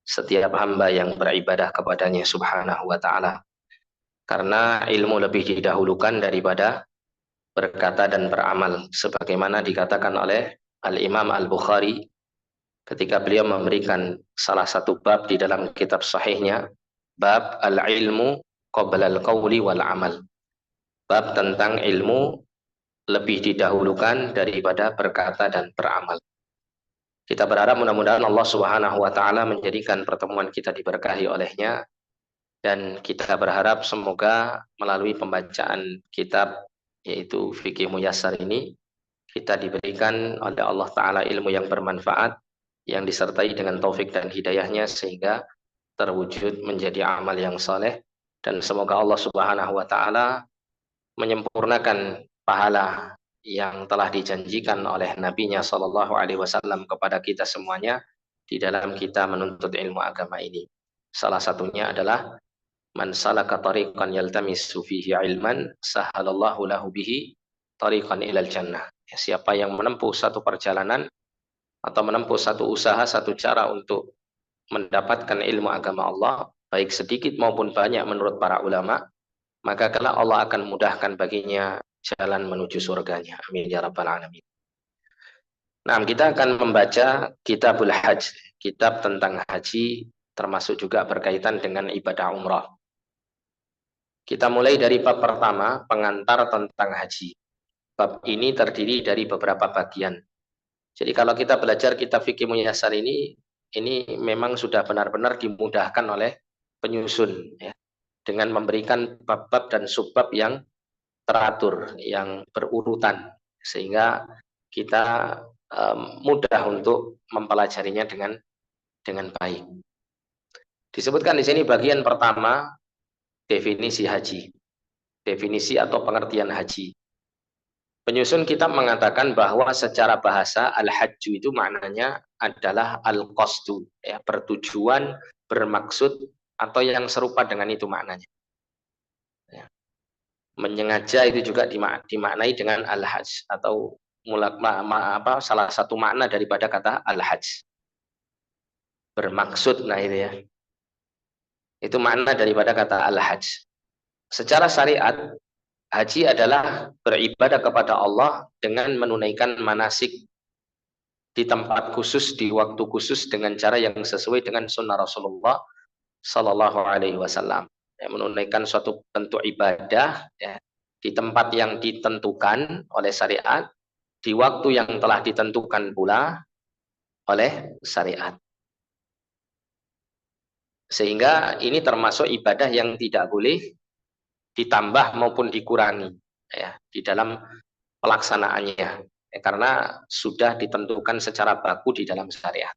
setiap hamba yang beribadah kepadanya subhanahu wa ta'ala. Karena ilmu lebih didahulukan daripada berkata dan beramal, sebagaimana dikatakan oleh Al-Imam Al-Bukhari ketika beliau memberikan salah satu bab di dalam kitab sahihnya, bab al-ilmu qabla al-qawli wal amal. Bab tentang ilmu lebih didahulukan daripada berkata dan beramal. Kita berharap mudah-mudahan Allah Subhanahu wa taala menjadikan pertemuan kita diberkahi olehnya, dan kita berharap semoga melalui pembacaan kitab yaitu Fikih Muyassar ini kita diberikan oleh Allah taala ilmu yang bermanfaat yang disertai dengan taufik dan hidayahnya sehingga terwujud menjadi amal yang saleh, dan semoga Allah Subhanahu wa taala menyempurnakan pahala yang telah dijanjikan oleh Nabi-Nya Shallallahu Alaihi Wasallam kepada kita semuanya di dalam kita menuntut ilmu agama ini. Salah satunya adalah man salaka tariqan yaltamisu fihi ilman sahalallahu lahu bihi tariqan ilal jannah. Siapa yang menempuh satu perjalanan atau menempuh satu usaha, satu cara untuk mendapatkan ilmu agama Allah, baik sedikit maupun banyak menurut para ulama, maka kelak Allah akan mudahkan baginya jalan menuju surganya. Amin ya rabbal alamin. Nah, kita akan membaca Kitabul Hajj, kitab tentang haji, termasuk juga berkaitan dengan ibadah umrah. Kita mulai dari bab pertama, pengantar tentang haji. Bab ini terdiri dari beberapa bagian. Jadi kalau kita belajar kitab Fikih Muyassar ini memang sudah benar-benar dimudahkan oleh penyusun, ya, dengan memberikan bab-bab dan subbab yang teratur, yang berurutan, sehingga kita mudah untuk mempelajarinya dengan baik. Disebutkan di sini bagian pertama, definisi haji, definisi atau pengertian haji. Penyusun kitab mengatakan bahwa secara bahasa al-hajju itu maknanya adalah al-qasdu, ya, bertujuan, bermaksud, atau yang serupa dengan itu maknanya. Ya. Menyengaja itu juga dimaknai dengan al-hajj, atau salah satu makna daripada kata al-hajj. Bermaksud, nah itu ya. Itu makna daripada kata al-hajj. Secara syariat, haji adalah beribadah kepada Allah dengan menunaikan manasik di tempat khusus, di waktu khusus, dengan cara yang sesuai dengan sunnah Rasulullah Sallallahu Alaihi Wasallam. Ya, menunaikan suatu bentuk ibadah, ya, di tempat yang ditentukan oleh syariat, di waktu yang telah ditentukan pula oleh syariat. Sehingga ini termasuk ibadah yang tidak boleh ditambah maupun dikurangi, ya, di dalam pelaksanaannya, ya, karena sudah ditentukan secara baku di dalam syariat.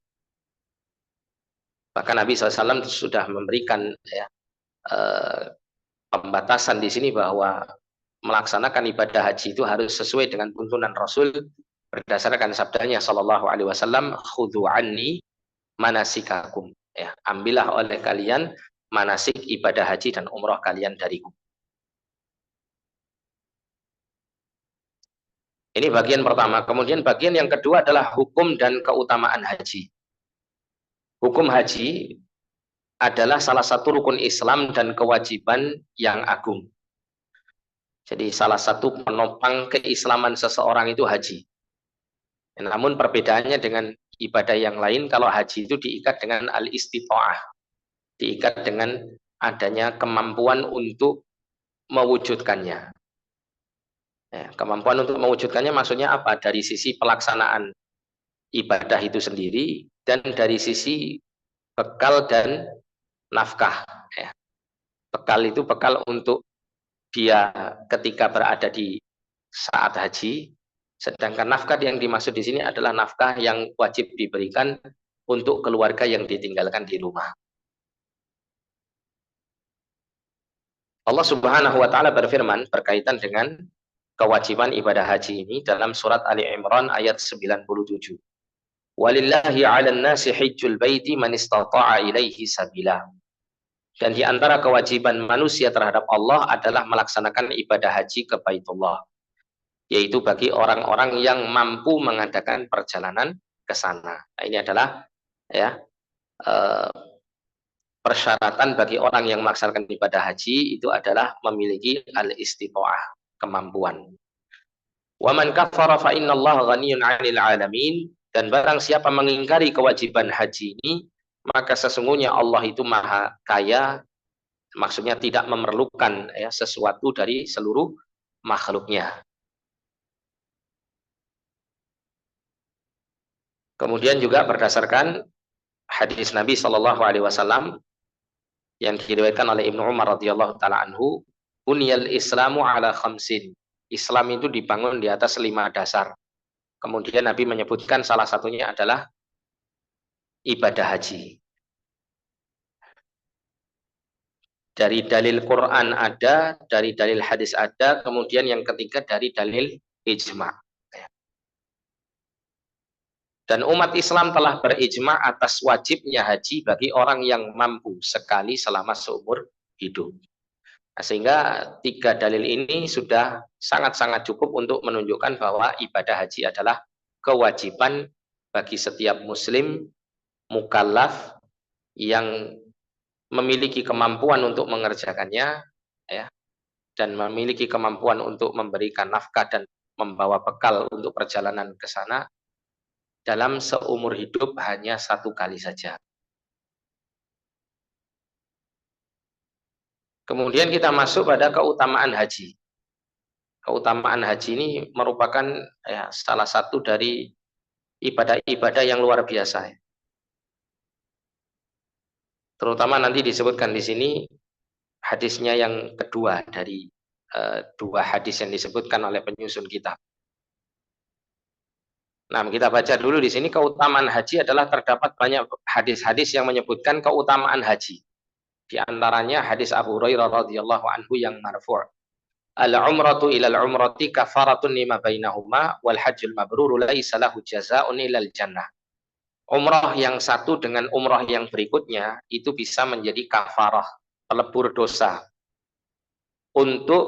Bahkan Nabi SAW sudah memberikan, ya, pembatasan di sini bahwa melaksanakan ibadah haji itu harus sesuai dengan tuntunan Rasul berdasarkan sabdanya Shallallahu Alaihi Wasallam, khudhu anni manasikakum, ya, ambillah oleh kalian manasik ibadah haji dan umroh kalian dariku. Ini bagian pertama. Kemudian bagian yang kedua adalah hukum dan keutamaan haji. Hukum haji adalah salah satu rukun Islam dan kewajiban yang agung. Jadi salah satu penopang keislaman seseorang itu haji. Namun perbedaannya dengan ibadah yang lain, kalau haji itu diikat dengan al-istita'ah, diikat dengan adanya kemampuan untuk mewujudkannya. Ya, kemampuan untuk mewujudkannya maksudnya apa? Dari sisi pelaksanaan ibadah itu sendiri dan dari sisi bekal dan nafkah. Ya. Bekal itu bekal untuk dia ketika berada di saat haji, sedangkan nafkah yang dimaksud di sini adalah nafkah yang wajib diberikan untuk keluarga yang ditinggalkan di rumah. Allah Subhanahu wa taala berfirman berkaitan dengan kewajiban ibadah haji ini dalam surat Ali Imran ayat 97. Walillahi 'alan nasi hajjul baiti man istata'a ilaihi sabila. Dan di antara kewajiban manusia terhadap Allah adalah melaksanakan ibadah haji ke Baitullah, yaitu bagi orang-orang yang mampu mengadakan perjalanan ke sana. Nah, ini adalah, ya, persyaratan bagi orang yang melaksanakan ibadah haji itu adalah memiliki al-istitha'ah, kemampuan. Wa man kafara fa innallaha ghaniyyun 'anil 'alamin, dan barang siapa mengingkari kewajiban haji ini, maka sesungguhnya Allah itu maha kaya, maksudnya tidak memerlukan ya sesuatu dari seluruh makhluknya. Kemudian juga berdasarkan hadis Nabi Shallallahu Alaihi Wasallam yang diriwayatkan oleh Ibnu Umar radhiyallahu taala anhu, bunyal Islamu ala khamsin. Islam itu dibangun di atas 5 dasar. Kemudian Nabi menyebutkan salah satunya adalah ibadah haji. Dari dalil Quran ada, dari dalil hadis ada, kemudian yang ketiga dari dalil ijma'. Dan umat Islam telah berijma' atas wajibnya haji bagi orang yang mampu sekali selama seumur hidup. Nah, sehingga 3 dalil ini sudah sangat-sangat cukup untuk menunjukkan bahwa ibadah haji adalah kewajiban bagi setiap muslim mukallaf yang memiliki kemampuan untuk mengerjakannya, ya, dan memiliki kemampuan untuk memberikan nafkah dan membawa bekal untuk perjalanan ke sana dalam seumur hidup hanya 1 kali saja. Kemudian kita masuk pada keutamaan haji. Keutamaan haji ini merupakan ya, salah satu dari ibadah-ibadah yang luar biasa. Terutama nanti disebutkan di sini hadisnya yang kedua dari 2 hadis yang disebutkan oleh penyusun kitab. Nah, kita baca dulu di sini keutamaan haji adalah terdapat banyak hadis-hadis yang menyebutkan keutamaan haji. Di antaranya hadis Abu Hurairah radhiyallahu anhu yang marfu'. Al-umratu ilal umrati kafaratun lima bainahuma wal hajjul mabrur laisa lahu jazaa'un ilal jannah. Umrah yang satu dengan umrah yang berikutnya itu bisa menjadi kafarah, pelebur dosa untuk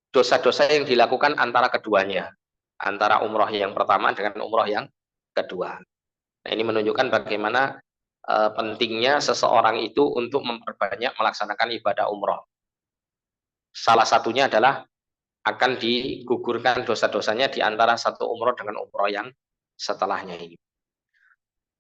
dosa-dosa yang dilakukan antara keduanya, antara umrah yang pertama dengan umrah yang kedua. Nah, ini menunjukkan bagaimana pentingnya seseorang itu untuk memperbanyak melaksanakan ibadah umrah. Salah satunya adalah akan digugurkan dosa-dosanya di antara satu umrah dengan umrah yang setelahnya ini.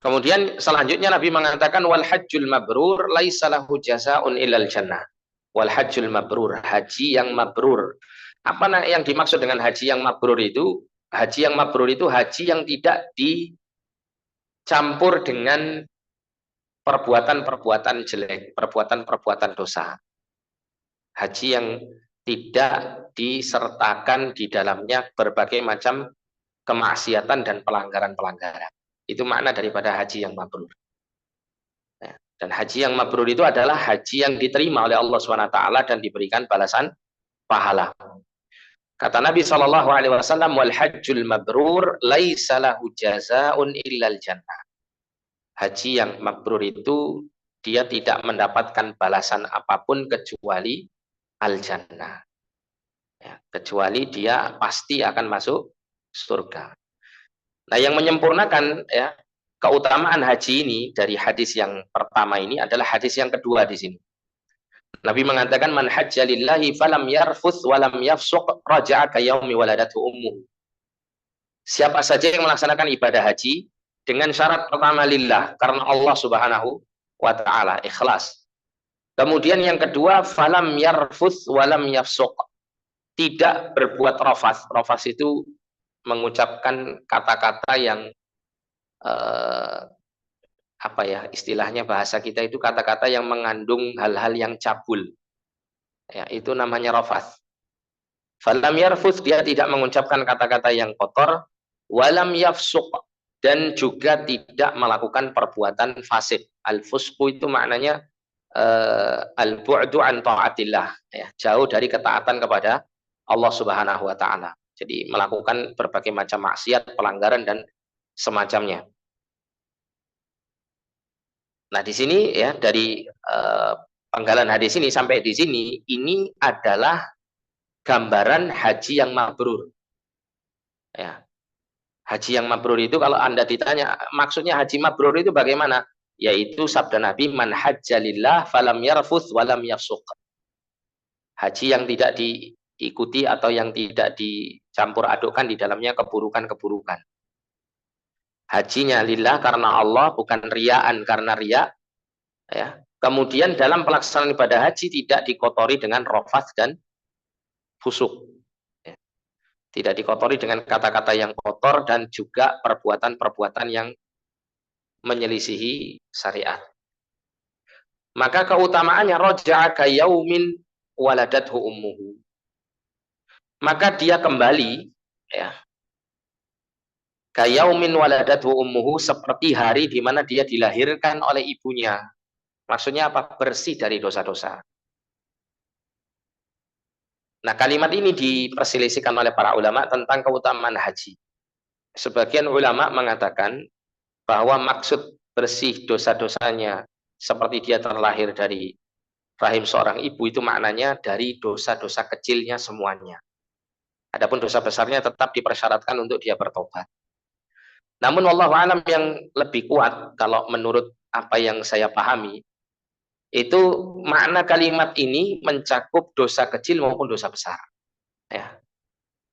Kemudian selanjutnya Nabi mengatakan wal hajjul mabrur laisa lahu jazaa'un illal jannah. Wal hajjul mabrur, haji yang mabrur. Apa yang dimaksud dengan haji yang mabrur itu? Haji yang mabrur itu haji yang tidak dicampur dengan perbuatan-perbuatan jelek, perbuatan-perbuatan dosa. Haji yang tidak disertakan di dalamnya berbagai macam kemaksiatan dan pelanggaran-pelanggaran. Itu makna daripada haji yang mabrur. Dan haji yang mabrur itu adalah haji yang diterima oleh Allah SWT dan diberikan balasan pahala. Kata Nabi SAW, wal hajjul mabrur laisa lahu jazaa'un illal jannah. Haji yang mabrur itu dia tidak mendapatkan balasan apapun kecuali al-jannah. Ya, kecuali dia pasti akan masuk surga. Nah, yang menyempurnakan ya keutamaan haji ini dari hadis yang pertama ini adalah hadis yang kedua di sini. Nabi mengatakan man hajja lillahi falam yarfuth walam yafsuq raja'a ka yaumi waladatu ummuh. Siapa saja yang melaksanakan ibadah haji dengan syarat pertama lillah, karena Allah Subhanahu wa taala, ikhlas. Kemudian yang kedua falam yarfuth walam yafsuq. Tidak berbuat rafas. Rafas itu mengucapkan kata-kata yang apa ya istilahnya bahasa kita itu kata-kata yang mengandung hal-hal yang cabul. Ya, itu namanya rafas. Falam yarfuth, dia tidak mengucapkan kata-kata yang kotor, walam yafsuq, dan juga tidak melakukan perbuatan fasid. Al-fusqu itu maknanya al-bu'du an ta'atillah, ya, jauh dari ketaatan kepada Allah Subhanahu wa taala. Jadi melakukan berbagai macam maksiat, pelanggaran dan semacamnya. Nah, di sini ya dari penggalan hadis ini sampai di sini ini adalah gambaran haji yang mabrur. Ya. Haji yang mabrur itu kalau Anda ditanya maksudnya haji mabrur itu bagaimana? yaitu sabda Nabi, man hajjalillah falam yarfuth walam yafsuq. Haji yang tidak diikuti atau yang tidak dicampur adukkan di dalamnya keburukan-keburukan. Hajinya lillah karena Allah, bukan riaan karena riak, ya. Kemudian dalam pelaksanaan ibadah haji tidak dikotori dengan rafats dan fusuk, ya. Tidak dikotori dengan kata-kata yang kotor dan juga perbuatan-perbuatan yang menyelisihi syariat. Maka keutamaannya roja'a ka yaumin waladathu ummuhu. Maka dia kembali, ya, ka yaumin waladathu ummuhu, seperti hari di mana dia dilahirkan oleh ibunya. Maksudnya apa? Bersih dari dosa-dosa. Nah, kalimat ini diperselisihkan oleh para ulama tentang keutamaan haji. Sebagian ulama mengatakan bahwa maksud bersih dosa-dosanya seperti dia terlahir dari rahim seorang ibu, itu maknanya dari dosa-dosa kecilnya semuanya. Adapun dosa besarnya tetap dipersyaratkan untuk dia bertobat. Namun wallahu alam, yang lebih kuat kalau menurut apa yang saya pahami, itu makna kalimat ini mencakup dosa kecil maupun dosa besar, ya.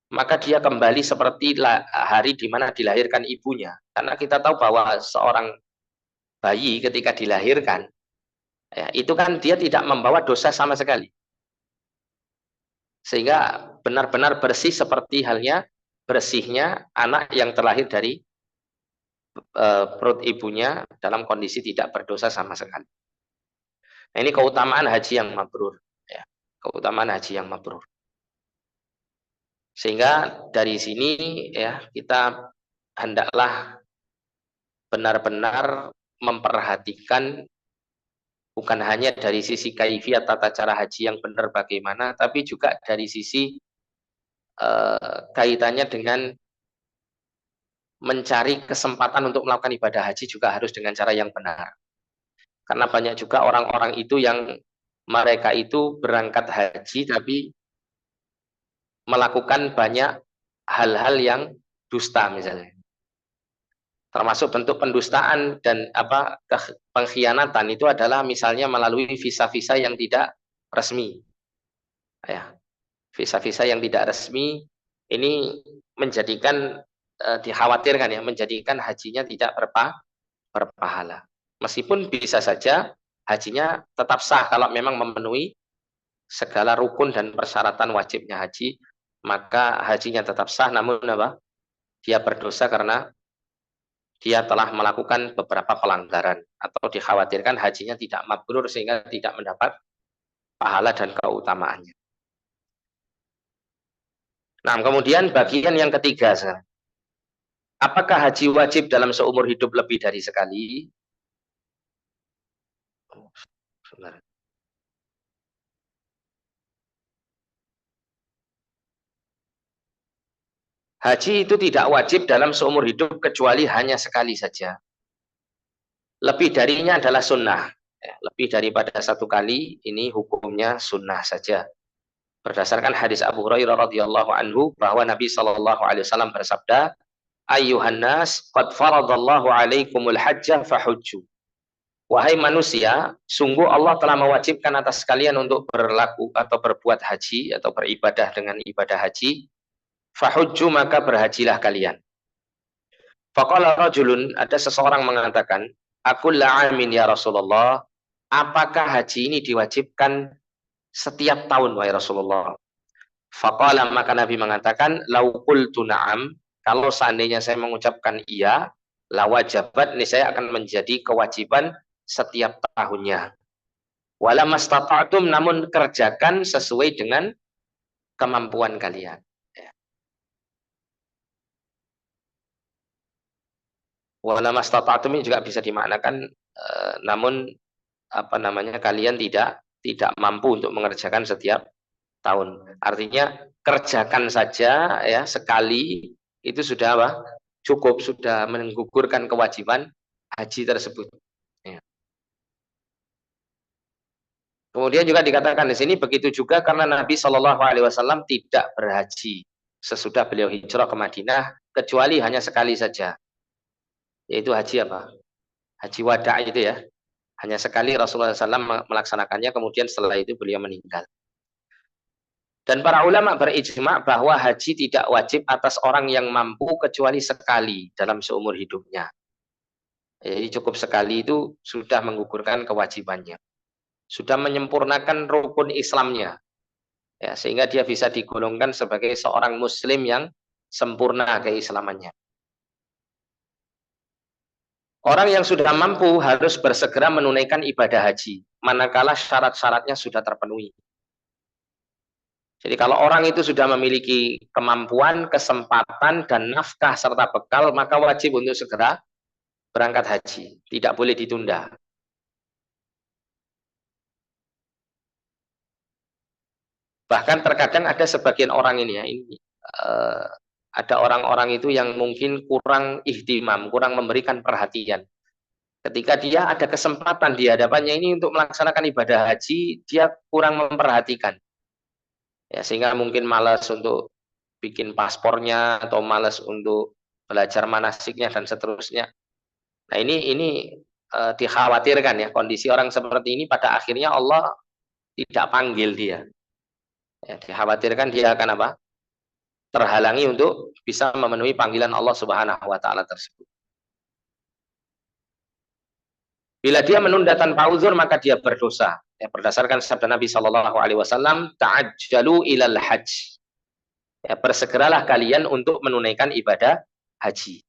Maka dia kembali seperti hari di mana dilahirkan ibunya. Karena kita tahu bahwa seorang bayi ketika dilahirkan, ya, itu kan dia tidak membawa dosa sama sekali. Sehingga benar-benar bersih seperti halnya bersihnya anak yang terlahir dari perut ibunya dalam kondisi tidak berdosa sama sekali. Nah, ini keutamaan haji yang mabrur, ya. Keutamaan haji yang mabrur. Sehingga dari sini, ya, kita hendaklah benar-benar memperhatikan bukan hanya dari sisi kaifiat tata cara haji yang benar bagaimana, tapi juga dari sisi kaitannya dengan mencari kesempatan untuk melakukan ibadah haji juga harus dengan cara yang benar. Karena banyak juga orang-orang itu yang mereka itu berangkat haji tapi melakukan banyak hal-hal yang dusta misalnya. Termasuk bentuk pendustaan dan pengkhianatan itu adalah misalnya melalui visa-visa yang tidak resmi. Ya, visa-visa yang tidak resmi ini menjadikan dikhawatirkan, ya, menjadikan hajinya tidak berpahala. Meskipun bisa saja hajinya tetap sah kalau memang memenuhi segala rukun dan persyaratan wajibnya haji, maka hajinya tetap sah, namun apa? Dia berdosa karena dia telah melakukan beberapa pelanggaran atau dikhawatirkan hajinya tidak mabrur sehingga tidak mendapat pahala dan keutamaannya. Nah, kemudian bagian yang ketiga, apakah haji wajib dalam seumur hidup lebih dari sekali? Haji itu tidak wajib dalam seumur hidup kecuali hanya sekali saja. Lebih darinya adalah sunnah. Lebih daripada satu kali ini hukumnya sunnah saja. Berdasarkan hadis Abu Hurairah radhiyallahu anhu bahwa Nabi Shallallahu alaihi wasallam bersabda, "Ayyuhan nas, qad faradallahu alaikumul hajjah fahujju." Wahai manusia, sungguh Allah telah mewajibkan atas kalian untuk berlaku atau berbuat haji atau beribadah dengan ibadah haji. Fahujju, maka berhajilah kalian. Faqala rajulun, ada seseorang mengatakan, aku la'amin ya Rasulullah, apakah haji ini diwajibkan setiap tahun wahai Rasulullah? Faqala, maka Nabi mengatakan, lau qultu na'am, kalau seandainya saya mengucapkan iya, lawajabat, ini saya akan menjadi kewajiban setiap tahunnya. Wala mastata'tum, namun kerjakan sesuai dengan kemampuan kalian. Wala mastata'tum ini juga bisa dimaknakan namun kalian tidak mampu untuk mengerjakan setiap tahun. Artinya kerjakan saja, ya, sekali itu sudah cukup, sudah menggugurkan kewajiban haji tersebut. Ya. Kemudian juga dikatakan di sini begitu juga karena Nabi Shallallahu alaihi wasallam tidak berhaji sesudah beliau hijrah ke Madinah kecuali hanya sekali saja. Yaitu haji apa? Haji wada itu ya. Hanya sekali Rasulullah SAW melaksanakannya, kemudian setelah itu beliau meninggal. Dan para ulama berijma bahwa haji tidak wajib atas orang yang mampu kecuali sekali dalam seumur hidupnya. Jadi cukup sekali itu sudah menggugurkan kewajibannya. Sudah menyempurnakan rukun Islamnya. Ya, sehingga dia bisa digolongkan sebagai seorang muslim yang sempurna keislamannya. Orang yang sudah mampu harus bersegera menunaikan ibadah haji, manakala syarat-syaratnya sudah terpenuhi. Jadi kalau orang itu sudah memiliki kemampuan, kesempatan, dan nafkah serta bekal, maka wajib untuk segera berangkat haji. Tidak boleh ditunda. Bahkan terkadang ada sebagian orang ini ya, ada orang-orang itu yang mungkin kurang ihtimam, kurang memberikan perhatian. Ketika dia ada kesempatan di hadapannya ini untuk melaksanakan ibadah haji, dia kurang memperhatikan. Ya, sehingga mungkin malas untuk bikin paspornya atau malas untuk belajar manasiknya dan seterusnya. Nah, ini dikhawatirkan ya, kondisi orang seperti ini pada akhirnya Allah tidak panggil dia. Ya, dikhawatirkan dia akan apa? Terhalangi untuk bisa memenuhi panggilan Allah Subhanahu wa taala tersebut. Bila dia menunda tanpa uzur maka dia berdosa. Ya, berdasarkan sabda Nabi Shallallahu alaihi wasallam, ta'ajjalu ilal hajj. Ya, bersegeralah kalian untuk menunaikan ibadah haji.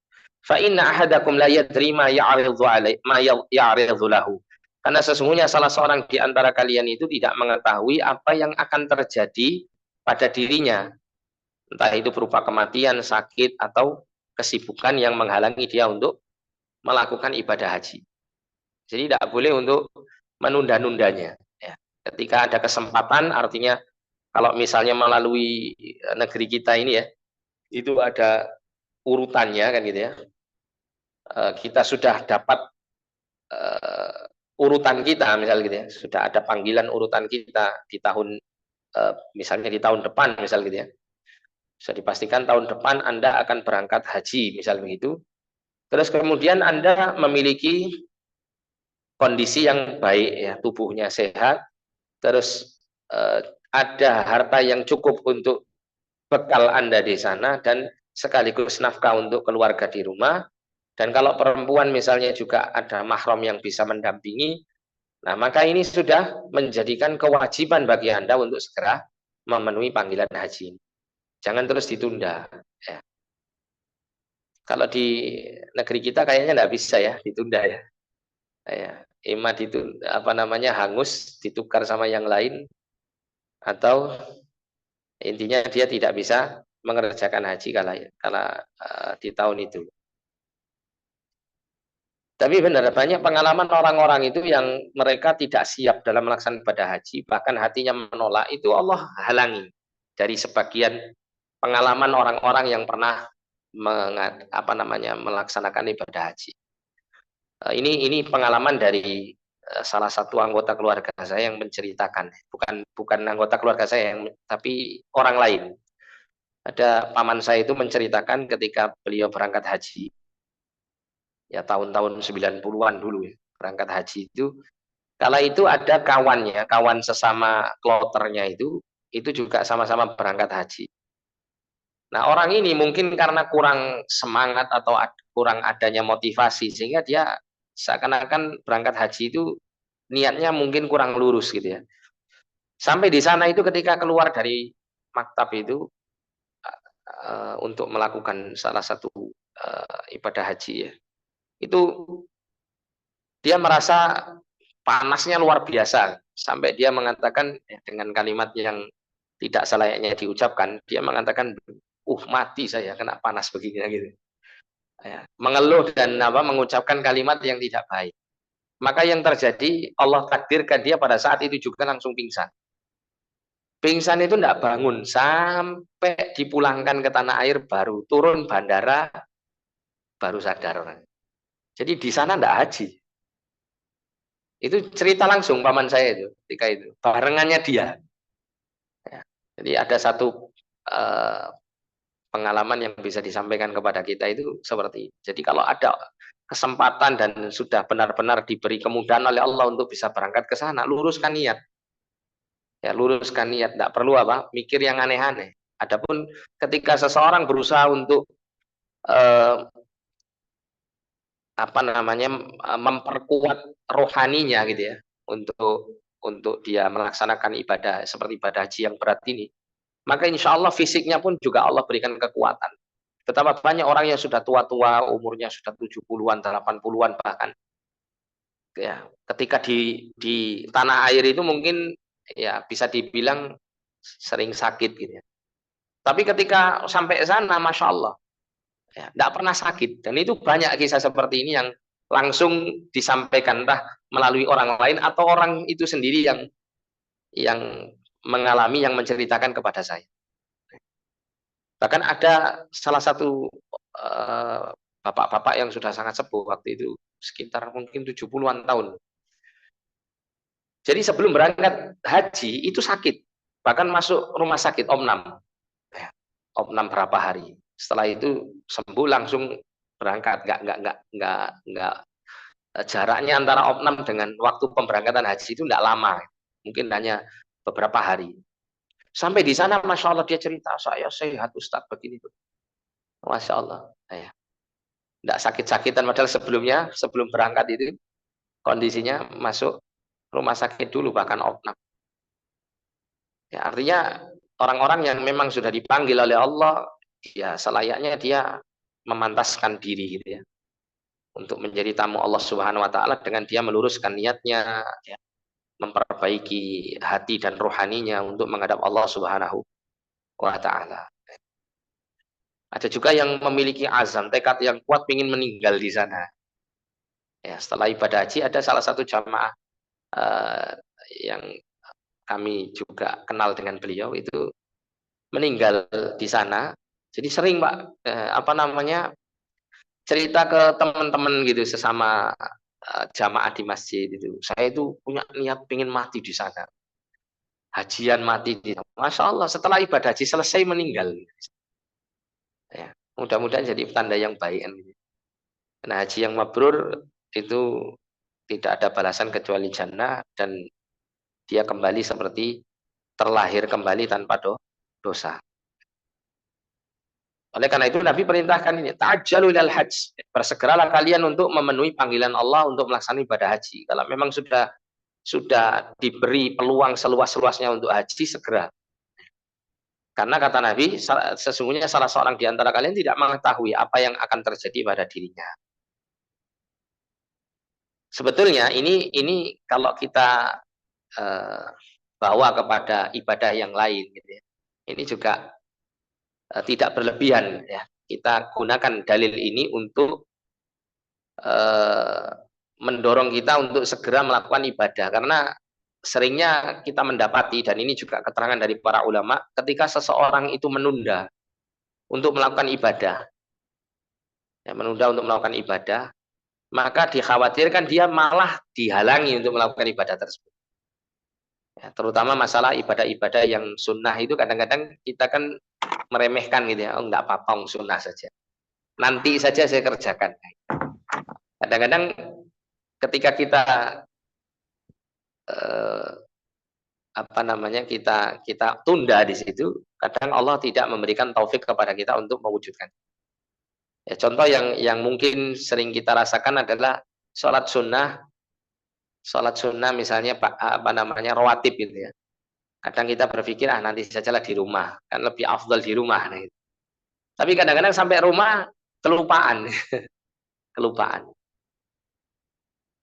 Fa inna ahadakum la yadri ma ya'ridhu alaihi ma ya'ridhu lahu. Karena sesungguhnya salah seorang di antara kalian itu tidak mengetahui apa yang akan terjadi pada dirinya. Entah itu berupa kematian, sakit, atau kesibukan yang menghalangi dia untuk melakukan ibadah haji. Jadi tidak boleh untuk menunda-nundanya. Ya. Ketika ada kesempatan, artinya kalau misalnya melalui negeri kita ini ya, itu ada urutannya kan gitu ya. Kita sudah dapat urutan kita misalnya gitu ya, sudah ada panggilan urutan kita di tahun misalnya di tahun depan misal gitu ya. Bisa dipastikan tahun depan Anda akan berangkat haji misal begitu. Terus kemudian Anda memiliki kondisi yang baik ya, tubuhnya sehat, terus ada harta yang cukup untuk bekal Anda di sana dan sekaligus nafkah untuk keluarga di rumah. Dan kalau perempuan misalnya juga ada mahram yang bisa mendampingi, nah maka ini sudah menjadikan kewajiban bagi Anda untuk segera memenuhi panggilan haji. Jangan terus ditunda. Ya. Kalau di negeri kita kayaknya nggak bisa ya ditunda ya. Ya. Ima ditunda, apa namanya hangus, ditukar sama yang lain, atau intinya dia tidak bisa mengerjakan haji kala di tahun itu. Tapi benar, banyak pengalaman orang-orang itu yang mereka tidak siap dalam melaksanakan ibadah haji, bahkan hatinya menolak, itu Allah halangi dari sebagian pengalaman orang-orang yang pernah melaksanakan ibadah haji. Ini pengalaman dari salah satu anggota keluarga saya yang menceritakan, bukan anggota keluarga saya tapi orang lain. Ada paman saya itu menceritakan ketika beliau berangkat haji. Ya tahun-tahun 90-an dulu ya, berangkat haji itu. Kala itu ada kawannya, kawan sesama kloternya itu juga sama-sama berangkat haji. Nah orang ini mungkin karena kurang semangat atau kurang adanya motivasi, sehingga dia seakan-akan berangkat haji itu niatnya mungkin kurang lurus gitu ya. Sampai di sana itu ketika keluar dari maktab itu untuk melakukan salah satu ibadah haji ya, itu dia merasa panasnya luar biasa sampai dia mengatakan ya, dengan kalimat yang tidak selayaknya diucapkan, dia mengatakan, mati saya kena panas begini gitu. Ya, mengeluh dan mengucapkan kalimat yang tidak baik. Maka yang terjadi Allah takdirkan dia pada saat itu juga langsung pingsan. Pingsan itu tidak bangun sampai dipulangkan ke tanah air, baru turun bandara baru sadar. Jadi di sana tidak haji. Itu cerita langsung paman saya itu ketika itu barengannya dia. Ya. Jadi ada satu pengalaman yang bisa disampaikan kepada kita itu seperti. Jadi kalau ada kesempatan dan sudah benar-benar diberi kemudahan oleh Allah untuk bisa berangkat ke sana, luruskan niat. Ya, luruskan niat, tidak perlu mikir yang aneh-aneh. Adapun ketika seseorang berusaha untuk eh, memperkuat rohaninya gitu ya, untuk dia melaksanakan ibadah seperti ibadah haji yang berat ini, maka insya Allah fisiknya pun juga Allah berikan kekuatan. Betapa banyak orang yang sudah tua-tua, umurnya sudah 70-an, 80-an bahkan, ya, ketika di tanah air itu mungkin ya bisa dibilang sering sakit gitu ya. Tapi ketika sampai sana, masya Allah, ya, tidak pernah sakit. Dan itu banyak kisah seperti ini yang langsung disampaikan entah melalui orang lain atau orang itu sendiri yang mengalami, yang menceritakan kepada saya. Bahkan ada salah satu bapak-bapak yang sudah sangat sepuh waktu itu, sekitar mungkin 70-an tahun. Jadi sebelum berangkat haji itu sakit, bahkan masuk rumah sakit opnam, ya, opnam berapa hari. Setelah itu sembuh langsung berangkat, nggak jaraknya antara opnam dengan waktu pemberangkatan haji itu nggak lama, mungkin hanya beberapa hari. Sampai di sana, masya Allah dia cerita, saya sehat Ustaz begini, masya Allah, ya. Nggak sakit-sakitan, padahal sebelum berangkat itu kondisinya masuk rumah sakit dulu bahkan opnam. Ya, artinya orang-orang yang memang sudah dipanggil oleh Allah, ya selayaknya dia memantaskan diri gitu ya, untuk menjadi tamu Allah Subhanahu wa taala dengan dia meluruskan niatnya, ya, memperbaiki hati dan rohaninya untuk menghadap Allah Subhanahu wa taala. Ada juga yang memiliki azam, tekad yang kuat ingin meninggal di sana. Ya, setelah ibadah haji ada salah satu jamaah eh, yang kami juga kenal dengan beliau itu meninggal di sana. Jadi sering Pak cerita ke teman-teman gitu sesama jamaah di masjid itu. Saya itu punya niat pengen mati di sana. Hajian mati di sana. Masya Allah setelah ibadah haji selesai meninggal. Ya, mudah-mudahan jadi tanda yang baik kan gitu. Nah, haji yang mabrur itu tidak ada balasan kecuali jannah dan dia kembali seperti terlahir kembali tanpa dosa. Oleh karena itu Nabi perintahkan ini, ta'ajjalu ilal hajj. Bersegeralah kalian untuk memenuhi panggilan Allah untuk melaksanakan ibadah haji. Kalau memang sudah diberi peluang seluas-luasnya untuk haji, segera. Karena kata Nabi, sesungguhnya salah seorang di antara kalian tidak mengetahui apa yang akan terjadi pada dirinya. Sebetulnya ini kalau kita eh, bawa kepada ibadah yang lain gitu ya. Ini juga tidak berlebihan ya. Kita gunakan dalil ini untuk mendorong kita untuk segera melakukan ibadah, karena seringnya kita mendapati, dan ini juga keterangan dari para ulama, ketika seseorang itu menunda untuk melakukan ibadah, ya, menunda untuk melakukan ibadah, maka dikhawatirkan dia malah dihalangi untuk melakukan ibadah tersebut. Ya, terutama masalah ibadah-ibadah yang sunnah itu kadang-kadang kita kan meremehkan gitu ya, oh nggak apa-apa, sunnah saja. Nanti saja saya kerjakan. Kadang-kadang ketika kita eh, kita tunda di situ, kadang Allah tidak memberikan taufik kepada kita untuk mewujudkan. Ya, contoh yang mungkin sering kita rasakan adalah sholat sunnah misalnya rawatib gitu ya. Kadang kita berpikir nanti sajalah di rumah, kan lebih afdal di rumah. Nah, gitu. Tapi kadang-kadang sampai rumah kelupaan, kelupaan.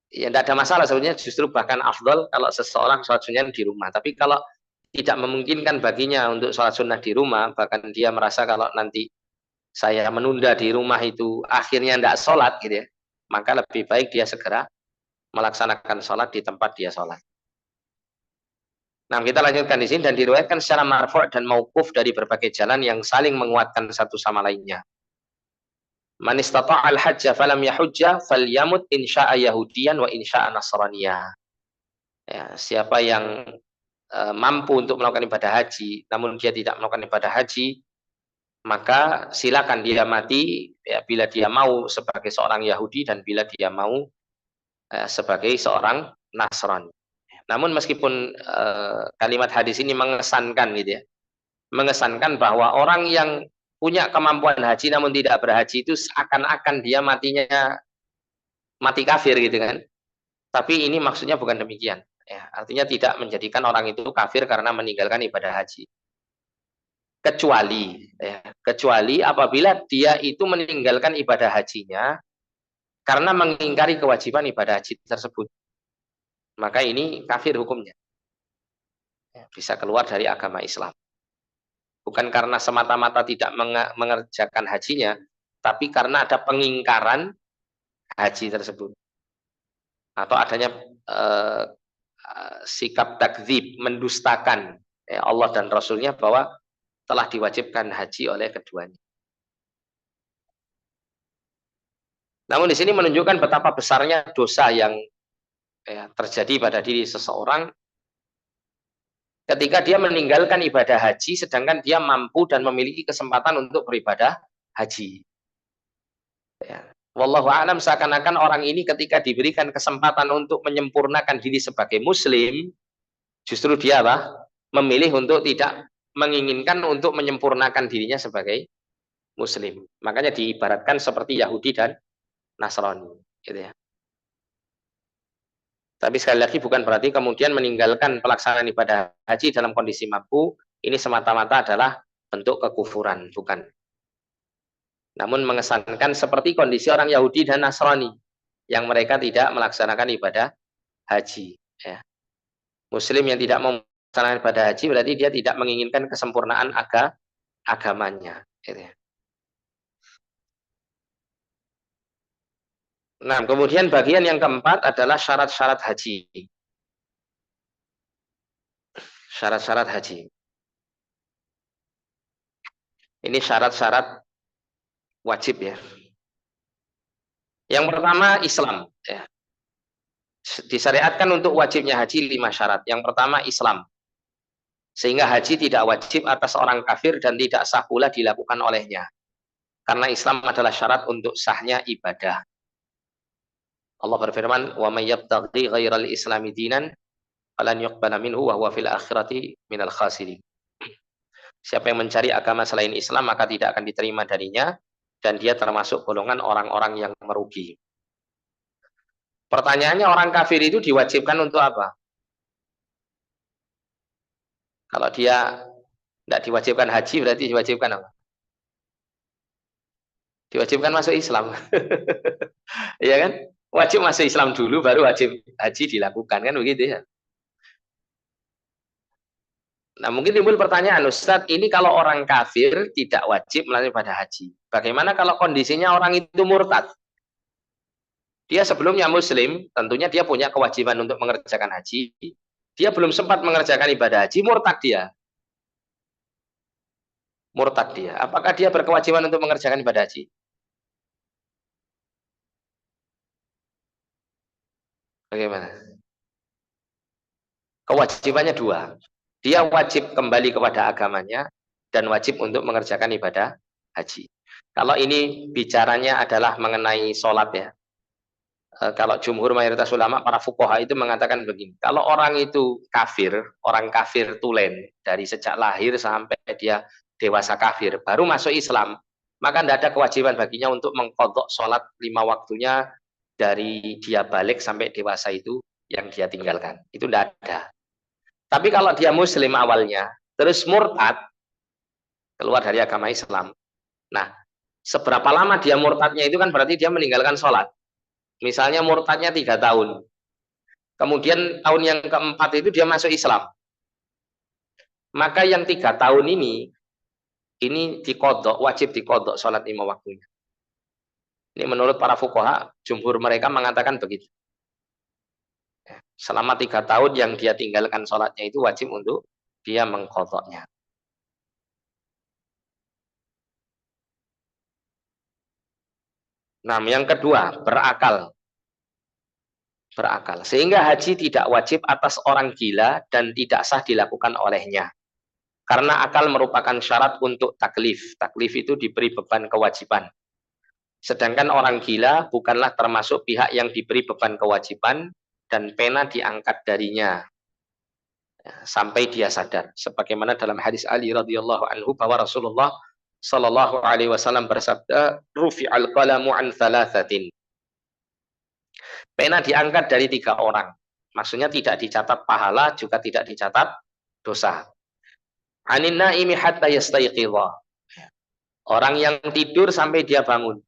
Ya tidak ada masalah sebenarnya, justru bahkan afdal kalau seseorang sholat sunnah di rumah. Tapi kalau tidak memungkinkan baginya untuk sholat sunnah di rumah, bahkan dia merasa kalau nanti saya menunda di rumah itu akhirnya tidak sholat gitu ya, maka lebih baik dia segera melaksanakan sholat di tempat dia sholat. Nah, kita lanjutkan di sini, dan diriwayatkan secara marfu' dan mauquf dari berbagai jalan yang saling menguatkan satu sama lainnya. Man istata'al hajja falam yahujja falyamut insya'a yahudiyan wa insya'a nasraniyah. Ya, siapa yang mampu untuk melakukan ibadah haji namun dia tidak melakukan ibadah haji, maka silakan dia mati ya, bila dia mau sebagai seorang Yahudi dan bila dia mau sebagai seorang Nasrani. Namun meskipun kalimat hadis ini mengesankan gitu ya, mengesankan bahwa orang yang punya kemampuan haji namun tidak berhaji itu seakan-akan dia matinya mati kafir gitu kan. Tapi ini maksudnya bukan demikian. Ya, artinya tidak menjadikan orang itu kafir karena meninggalkan ibadah haji. Kecuali apabila dia itu meninggalkan ibadah hajinya karena mengingkari kewajiban ibadah haji tersebut. Maka ini kafir hukumnya. Bisa keluar dari agama Islam. Bukan karena semata-mata tidak mengerjakan hajinya, tapi karena ada pengingkaran haji tersebut. Atau adanya sikap takdzib, mendustakan Allah dan Rasulnya bahwa telah diwajibkan haji oleh keduanya. Namun di sini menunjukkan betapa besarnya dosa yang terjadi pada diri seseorang ketika dia meninggalkan ibadah haji sedangkan dia mampu dan memiliki kesempatan untuk beribadah haji. Ya. Wallahu a'lam, seakan-akan orang ini ketika diberikan kesempatan untuk menyempurnakan diri sebagai muslim, justru dia memilih untuk tidak menginginkan untuk menyempurnakan dirinya sebagai muslim. Makanya diibaratkan seperti Yahudi dan Nasrani, gitu ya. Tapi sekali lagi bukan berarti kemudian meninggalkan pelaksanaan ibadah haji dalam kondisi mampu, ini semata-mata adalah bentuk kekufuran, bukan. Namun mengesankan seperti kondisi orang Yahudi dan Nasrani yang mereka tidak melaksanakan ibadah haji. Ya. Muslim yang tidak mau melaksanakan ibadah haji berarti dia tidak menginginkan kesempurnaan agamanya. Gitu ya. Nah, kemudian bagian yang keempat adalah syarat-syarat haji. Syarat-syarat haji. Ini syarat-syarat wajib ya. Yang pertama Islam. Ya. Disyariatkan untuk wajibnya haji 5 syarat. Yang pertama Islam. Sehingga haji tidak wajib atas orang kafir dan tidak sah pula dilakukan olehnya. Karena Islam adalah syarat untuk sahnya ibadah. Allah berfirman, "Wa may yabtaghi ghairal islami dinan falan yuqbala minhu wa huwa fil akhirati minal khasirin." Siapa yang mencari agama selain Islam maka tidak akan diterima darinya dan dia termasuk golongan orang-orang yang merugi. Pertanyaannya, orang kafir itu diwajibkan untuk apa? Kalau dia tidak diwajibkan haji berarti diwajibkan apa? Diwajibkan masuk Islam. Iya kan? Wajib masuk Islam dulu baru wajib haji dilakukan, kan begitu ya. Nah, mungkin timbul pertanyaan, Ustadz, ini kalau orang kafir tidak wajib melakukan ibadah haji. Bagaimana kalau kondisinya orang itu murtad? Dia sebelumnya muslim, tentunya dia punya kewajiban untuk mengerjakan haji. Dia belum sempat mengerjakan ibadah haji, murtad dia. Murtad dia. Apakah dia berkewajiban untuk mengerjakan ibadah haji? Bagaimana? Kewajibannya dua. Dia wajib kembali kepada agamanya dan wajib untuk mengerjakan ibadah haji. Kalau ini bicaranya adalah mengenai sholat ya. Kalau jumhur mayoritas ulama, para fuqaha itu mengatakan begini. Kalau orang itu kafir, orang kafir tulen dari sejak lahir sampai dia dewasa kafir, baru masuk Islam, maka tidak ada kewajiban baginya untuk mengqadha sholat 5 waktunya dari dia balik sampai dewasa itu yang dia tinggalkan. Itu tidak ada. Tapi kalau dia muslim awalnya, terus murtad, keluar dari agama Islam. Nah, seberapa lama dia murtadnya itu kan berarti dia meninggalkan sholat. Misalnya murtadnya 3 tahun. Kemudian tahun yang keempat itu dia masuk Islam. Maka yang 3 tahun ini dikodok, wajib dikodok sholat 5 waktunya. Ini menurut para fuqaha, jumhur mereka mengatakan begitu. Selama 3 tahun yang dia tinggalkan sholatnya itu wajib untuk dia mengkodoknya. Nah, yang kedua, berakal. Berakal. Sehingga haji tidak wajib atas orang gila dan tidak sah dilakukan olehnya. Karena akal merupakan syarat untuk taklif. Taklif itu diberi beban kewajiban. Sedangkan orang gila bukanlah termasuk pihak yang diberi beban kewajiban dan pena diangkat darinya sampai dia sadar. Sebagaimana dalam hadis Ali radhiyallahu anhu bahwa Rasulullah sallallahu alaihi wasallam bersabda, "Rufi'al qalamu an thalathatin." Pena diangkat dari 3 orang. Maksudnya tidak dicatat pahala, juga tidak dicatat dosa. Anin naimi hatta yastayqidha. Orang yang tidur sampai dia bangun.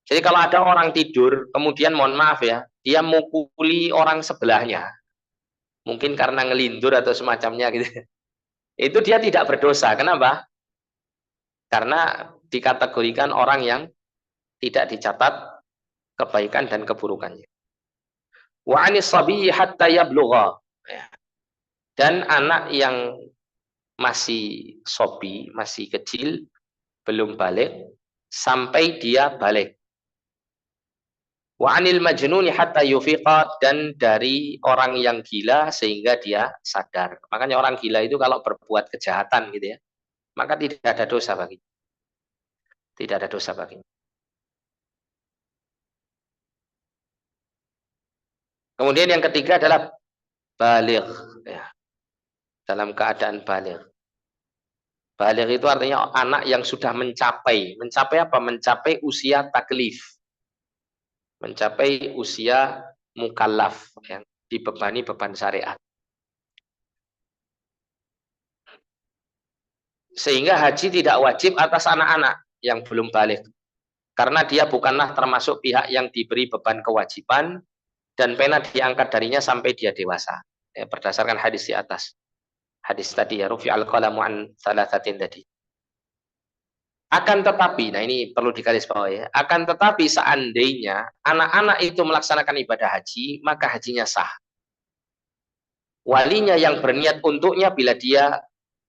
Jadi kalau ada orang tidur, kemudian mohon maaf ya, dia mukuli orang sebelahnya, mungkin karena ngelindur atau semacamnya gitu. Itu dia tidak berdosa. Kenapa? Karena dikategorikan orang yang tidak dicatat kebaikan dan keburukannya. Wa anis sabiyyi hatta yablugha. Dan anak yang masih sobi, masih kecil, belum balik, sampai dia balik. Wa anil majnuni hatta yufiqa, dan dari orang yang gila sehingga dia sadar. Makanya orang gila itu kalau berbuat kejahatan gitu ya, maka tidak ada dosa bagi. Tidak ada dosa bagi. Kemudian yang ketiga adalah baligh ya, dalam keadaan baligh. Baligh itu artinya anak yang sudah mencapai. Mencapai apa? Mencapai usia taklif. Mencapai usia mukallaf yang dibebani beban syariat. Sehingga haji tidak wajib atas anak-anak yang belum balik. Karena dia bukanlah termasuk pihak yang diberi beban kewajiban dan pena diangkat darinya sampai dia dewasa. Ya, berdasarkan hadis di atas. Hadis tadi ya, rufi'al qalamu an thalathatin tadi. Akan tetapi, nah ini perlu digarisbawahi ya. Akan tetapi seandainya anak-anak itu melaksanakan ibadah haji, maka hajinya sah. Walinya yang berniat untuknya bila dia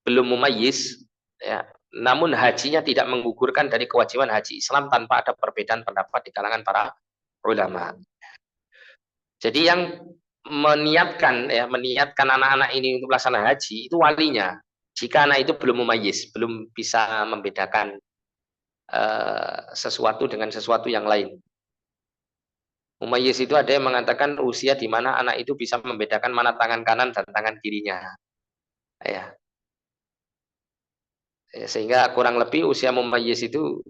belum mumayyiz, ya, namun hajinya tidak menggugurkan dari kewajiban haji Islam tanpa ada perbedaan pendapat di kalangan para ulama. Jadi yang meniatkan anak-anak ini untuk melaksanakan haji itu walinya. Jika anak itu belum mumayyiz, belum bisa membedakan sesuatu dengan sesuatu yang lain. Mumayyiz itu ada yang mengatakan usia di mana anak itu bisa membedakan mana tangan kanan dan tangan kirinya. Ya. Sehingga kurang lebih usia mumayyiz itu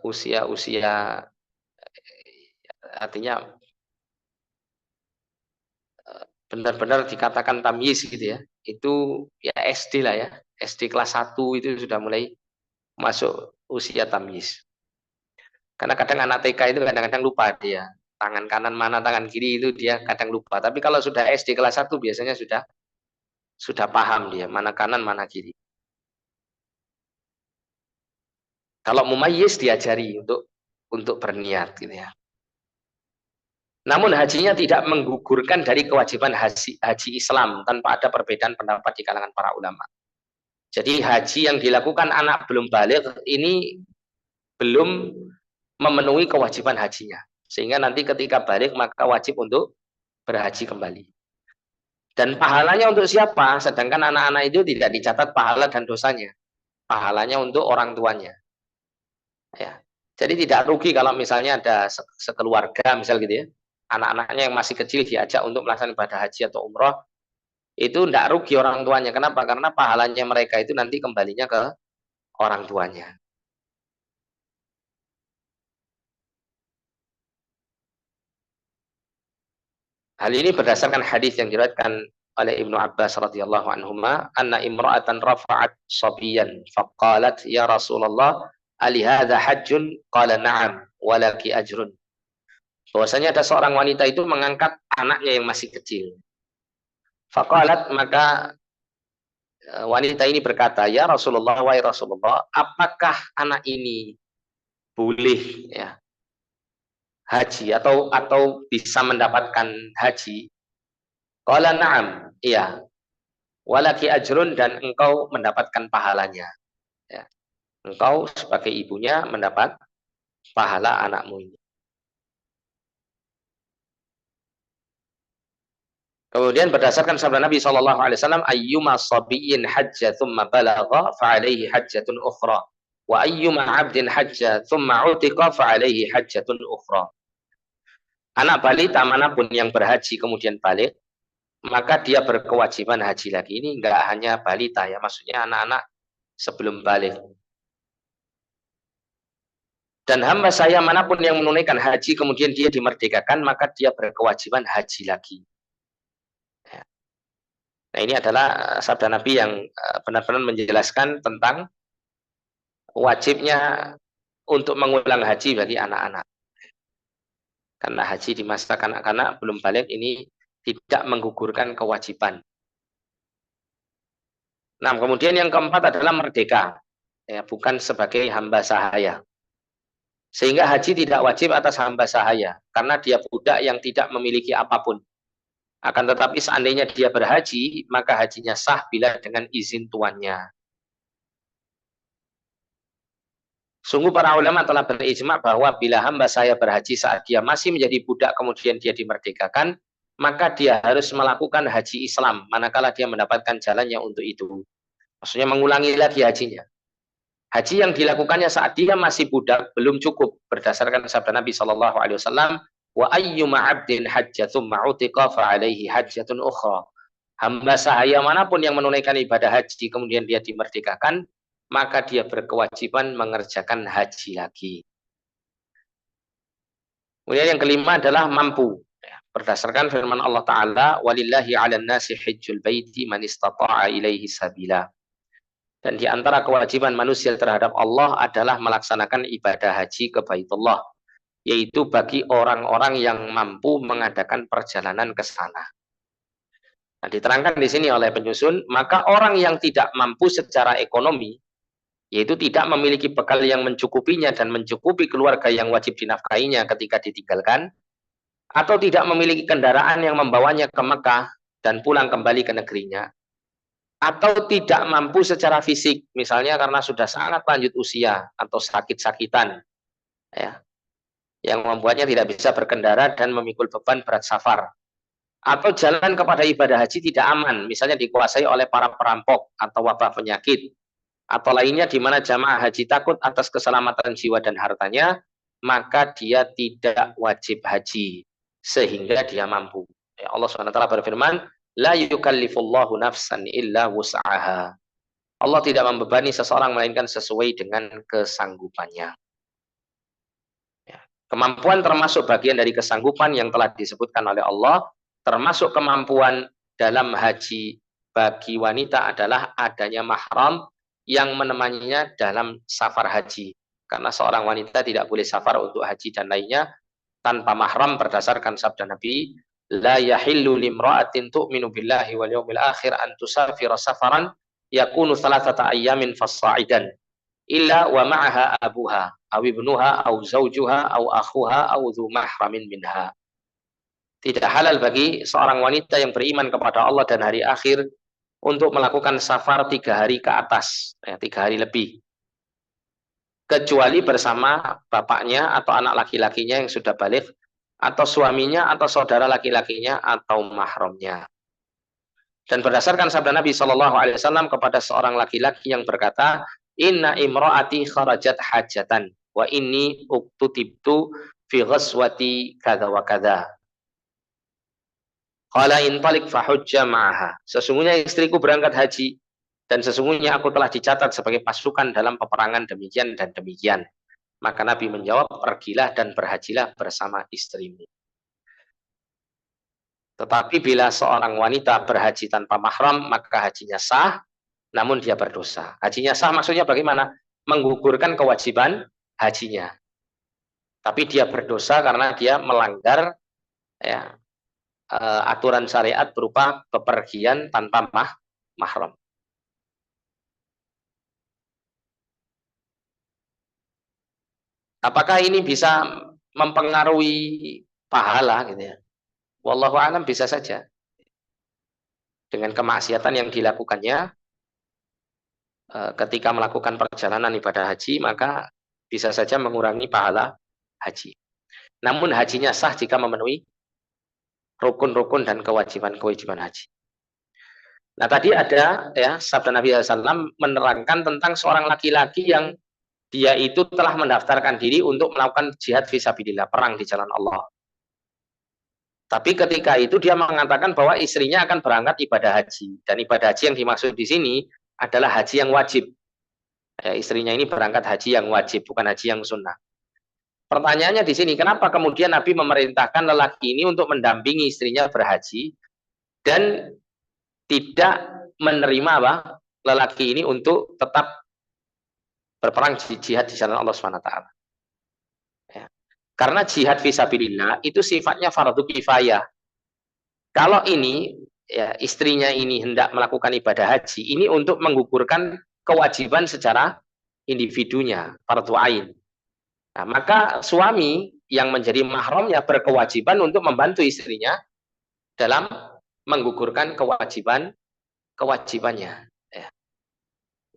usia-usia artinya benar-benar dikatakan tamyiz gitu ya. Itu ya SD lah ya. SD kelas 1 itu sudah mulai masuk usia tamyiz. Karena kadang anak TK itu kadang-kadang lupa dia. Tangan kanan mana tangan kiri itu dia kadang lupa. Tapi kalau sudah SD kelas 1 biasanya sudah paham dia mana kanan mana kiri. Kalau mumayyiz diajari untuk berniat gitu ya. Namun hajinya tidak menggugurkan dari kewajiban haji Islam tanpa ada perbedaan pendapat di kalangan para ulama. Jadi haji yang dilakukan anak belum balik ini belum memenuhi kewajiban hajinya. Sehingga nanti ketika balik maka wajib untuk berhaji kembali. Dan pahalanya untuk siapa? Sedangkan anak-anak itu tidak dicatat pahala dan dosanya. Pahalanya untuk orang tuanya. Ya. Jadi tidak rugi kalau misalnya ada sekeluarga misal gitu ya. Anak-anaknya yang masih kecil diajak untuk melaksanakan ibadah haji atau umroh, itu tidak rugi orang tuanya. Kenapa? Karena pahalanya mereka itu nanti kembalinya ke orang tuanya. Hal ini berdasarkan hadis yang diriwayatkan oleh Ibnu Abbas radhiyallahu anhuma, anna imra'atan rafa'at sabiyan faqalat ya Rasulullah ali hadza hajjun qala na'am walaki ajrun. Bahwasanya ada seorang wanita itu mengangkat anaknya yang masih kecil. Faqalat, maka wanita ini berkata, ya Rasulullah, wahai Rasulullah, apakah anak ini boleh ya haji atau bisa mendapatkan haji? Qala na'am, iya. Walaki ajrun, dan engkau mendapatkan pahalanya. Ya. Engkau sebagai ibunya mendapat pahala anakmu ini. Kemudian berdasarkan sabda Nabi SAW, ayyuma sabiyin hajja thumma balagha fa'alaihi hajjatun ukhra. Wa ayyuma abdin hajja thumma utiqa fa'alaihi hajjatun ukhra. Anak balita manapun yang berhaji kemudian balik, maka dia berkewajiban haji lagi. Ini enggak hanya balita ya, maksudnya anak-anak sebelum balik. Dan hamba saya manapun yang menunaikan haji kemudian dia dimerdekakan, maka dia berkewajiban haji lagi. Ya. Nah, ini adalah sabda Nabi yang benar-benar menjelaskan tentang wajibnya untuk mengulang haji bagi anak-anak. Karena haji di masa kanak-kanak belum balik ini tidak menggugurkan kewajiban. Nah, kemudian yang keempat adalah merdeka. Ya, bukan sebagai hamba sahaya. Sehingga haji tidak wajib atas hamba sahaya. Karena dia budak yang tidak memiliki apapun. Akan tetapi seandainya dia berhaji, maka hajinya sah bila dengan izin tuannya. Sungguh para ulama telah berijma bahwa bila hamba saya berhaji saat dia masih menjadi budak kemudian dia dimerdekakan, maka dia harus melakukan haji Islam manakala dia mendapatkan jalannya untuk itu. Maksudnya mengulangi lagi hajinya. Haji yang dilakukannya saat dia masih budak belum cukup berdasarkan sabda Nabi SAW, wa ayyuma 'abdin hajja tsumma utiqa fa 'alaihi hajjatun ukhra. Hamba sahaya manapun yang menunaikan ibadah haji kemudian dia dimerdekakan, maka dia berkewajiban mengerjakan haji lagi. Kemudian yang kelima adalah mampu. Berdasarkan firman Allah Ta'ala, walillahi 'alan nasi hajjul baiti man istata'a ilaihi sabila. Dan di antara kewajiban manusia terhadap Allah adalah melaksanakan ibadah haji ke Baitullah, yaitu bagi orang-orang yang mampu mengadakan perjalanan ke sana. Nah, diterangkan di sini oleh penyusun, maka orang yang tidak mampu secara ekonomi, yaitu tidak memiliki bekal yang mencukupinya dan mencukupi keluarga yang wajib dinafkahinya ketika ditinggalkan, atau tidak memiliki kendaraan yang membawanya ke Mekah dan pulang kembali ke negerinya, atau tidak mampu secara fisik, misalnya karena sudah sangat lanjut usia atau sakit-sakitan, ya, yang membuatnya tidak bisa berkendara dan memikul beban berat safar, atau jalan kepada ibadah haji tidak aman, misalnya dikuasai oleh para perampok atau wabah penyakit, atau lainnya di mana jamaah haji takut atas keselamatan jiwa dan hartanya, maka dia tidak wajib haji sehingga dia mampu. Ya, Allah SWT berfirman, la yukallifullahu nafsan illa wus'aha. Allah tidak membebani seseorang melainkan sesuai dengan kesanggupannya. Ya. Kemampuan termasuk bagian dari kesanggupan yang telah disebutkan oleh Allah, termasuk kemampuan dalam haji bagi wanita adalah adanya mahram yang menemaninya dalam safar haji. Karena seorang wanita tidak boleh safar untuk haji dan lainnya tanpa mahram berdasarkan sabda Nabi, la yahillu limra'atin tu'minu billahi wal yawmil akhir an tusafira safaran yakunu thalathata ayyamin fassa'idan illa wa ma'aha abuha aw ibnuha aw zawjuha aw akhuha aw dhu mahramin minha. Tidak halal bagi seorang wanita yang beriman kepada Allah dan hari akhir untuk melakukan safar 3 hari ke atas, ya, 3 hari lebih, kecuali bersama bapaknya atau anak laki-lakinya yang sudah balik, atau suaminya atau saudara laki-lakinya atau mahramnya. Dan berdasarkan sabda Nabi SAW kepada seorang laki-laki yang berkata, inna imra'ati kharajat hajatan wa inni uktutibtu fi ghaswati kada wa kada. Qala intalik fahujja ma'aha. Sesungguhnya istriku berangkat haji dan sesungguhnya aku telah dicatat sebagai pasukan dalam peperangan demikian dan demikian. Maka Nabi menjawab, pergilah dan berhajilah bersama istrimu. Tetapi bila seorang wanita berhaji tanpa mahram, maka hajinya sah, namun dia berdosa. Hajinya sah maksudnya bagaimana? Menggugurkan kewajiban hajinya. Tapi dia berdosa karena dia melanggar, ya, aturan syariat berupa bepergian tanpa mahram. Apakah ini bisa mempengaruhi pahala gitu ya? Wallahu a'lam, bisa saja. Dengan kemaksiatan yang dilakukannya ketika melakukan perjalanan ibadah haji, maka bisa saja mengurangi pahala haji. Namun hajinya sah jika memenuhi rukun-rukun dan kewajiban-kewajiban haji. Nah, tadi ada ya sabda Nabi SAW menerangkan tentang seorang laki-laki yang dia itu telah mendaftarkan diri untuk melakukan jihad fisabilillah, perang di jalan Allah. Tapi ketika itu dia mengatakan bahwa istrinya akan berangkat ibadah haji, dan ibadah haji yang dimaksud di sini adalah haji yang wajib. Ya, istrinya ini berangkat haji yang wajib, bukan haji yang sunnah. Pertanyaannya di sini, kenapa kemudian Nabi memerintahkan lelaki ini untuk mendampingi istrinya berhaji dan tidak menerima apa lelaki ini untuk tetap berperang jihad di jalan Allah SWT. Ya. Karena jihad fisabilillah itu sifatnya fardu kifayah. Kalau ini ya istrinya ini hendak melakukan ibadah haji, ini untuk menggugurkan kewajiban secara individunya, fardu ain. Nah, maka suami yang menjadi mahramnya berkewajiban untuk membantu istrinya dalam menggugurkan kewajibannya. Ya.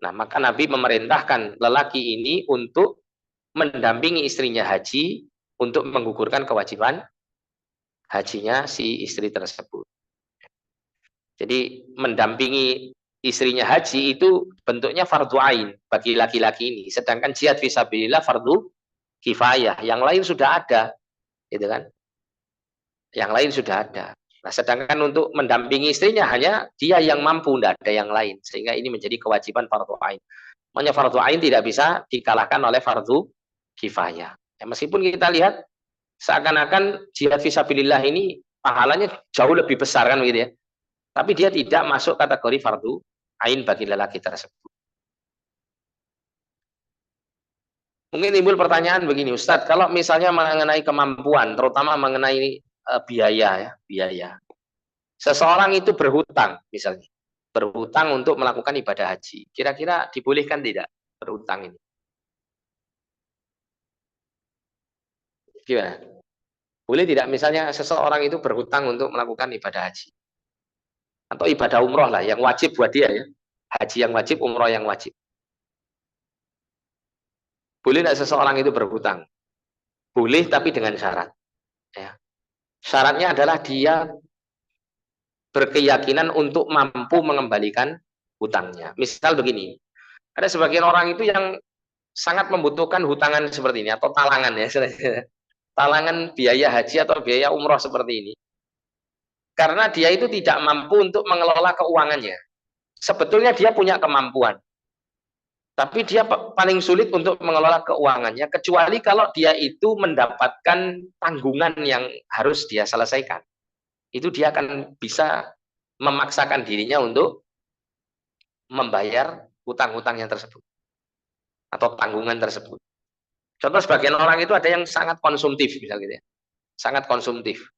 Nah, maka Nabi memerintahkan lelaki ini untuk mendampingi istrinya haji untuk menggugurkan kewajiban hajinya si istri tersebut. Jadi mendampingi istrinya haji itu bentuknya fardu ain bagi laki-laki ini. Sedangkan jihad fisabilillah fardu kifayah. Yang lain sudah ada, gitu kan? Yang lain sudah ada. Nah, sedangkan untuk mendampingi istrinya hanya dia yang mampu, tidak ada yang lain. Sehingga ini menjadi kewajiban fardu ain. Makanya fardu ain tidak bisa dikalahkan oleh fardu kifayah. Ya, meskipun kita lihat seakan-akan jihad fisabilillah ini pahalanya jauh lebih besar kan begitu ya. Tapi dia tidak masuk kategori fardu ain bagi lelaki tersebut. Mungkin timbul pertanyaan begini, Ustadz, kalau misalnya mengenai kemampuan, terutama mengenai biaya ya, biaya. Seseorang itu berhutang misalnya, berhutang untuk melakukan ibadah haji. Kira-kira dibolehkan tidak berhutang ini? Gimana? Boleh tidak misalnya seseorang itu berhutang untuk melakukan ibadah haji? Atau ibadah umroh lah, yang wajib buat dia ya. Haji yang wajib, umroh yang wajib. Boleh tidak seseorang itu berhutang? Boleh, tapi dengan syarat. Ya. Syaratnya adalah dia berkeyakinan untuk mampu mengembalikan hutangnya. Misal begini, ada sebagian orang itu yang sangat membutuhkan hutangan seperti ini, atau talangan ya, talangan biaya haji atau biaya umroh seperti ini. Karena dia itu tidak mampu untuk mengelola keuangannya. Sebetulnya dia punya kemampuan, tapi dia paling sulit untuk mengelola keuangannya, kecuali kalau dia itu mendapatkan tanggungan yang harus dia selesaikan. Itu dia akan bisa memaksakan dirinya untuk membayar hutang-hutang yang tersebut atau tanggungan tersebut. Contoh sebagian orang itu ada yang sangat konsumtif misalnya gitu ya. Sangat konsumtif.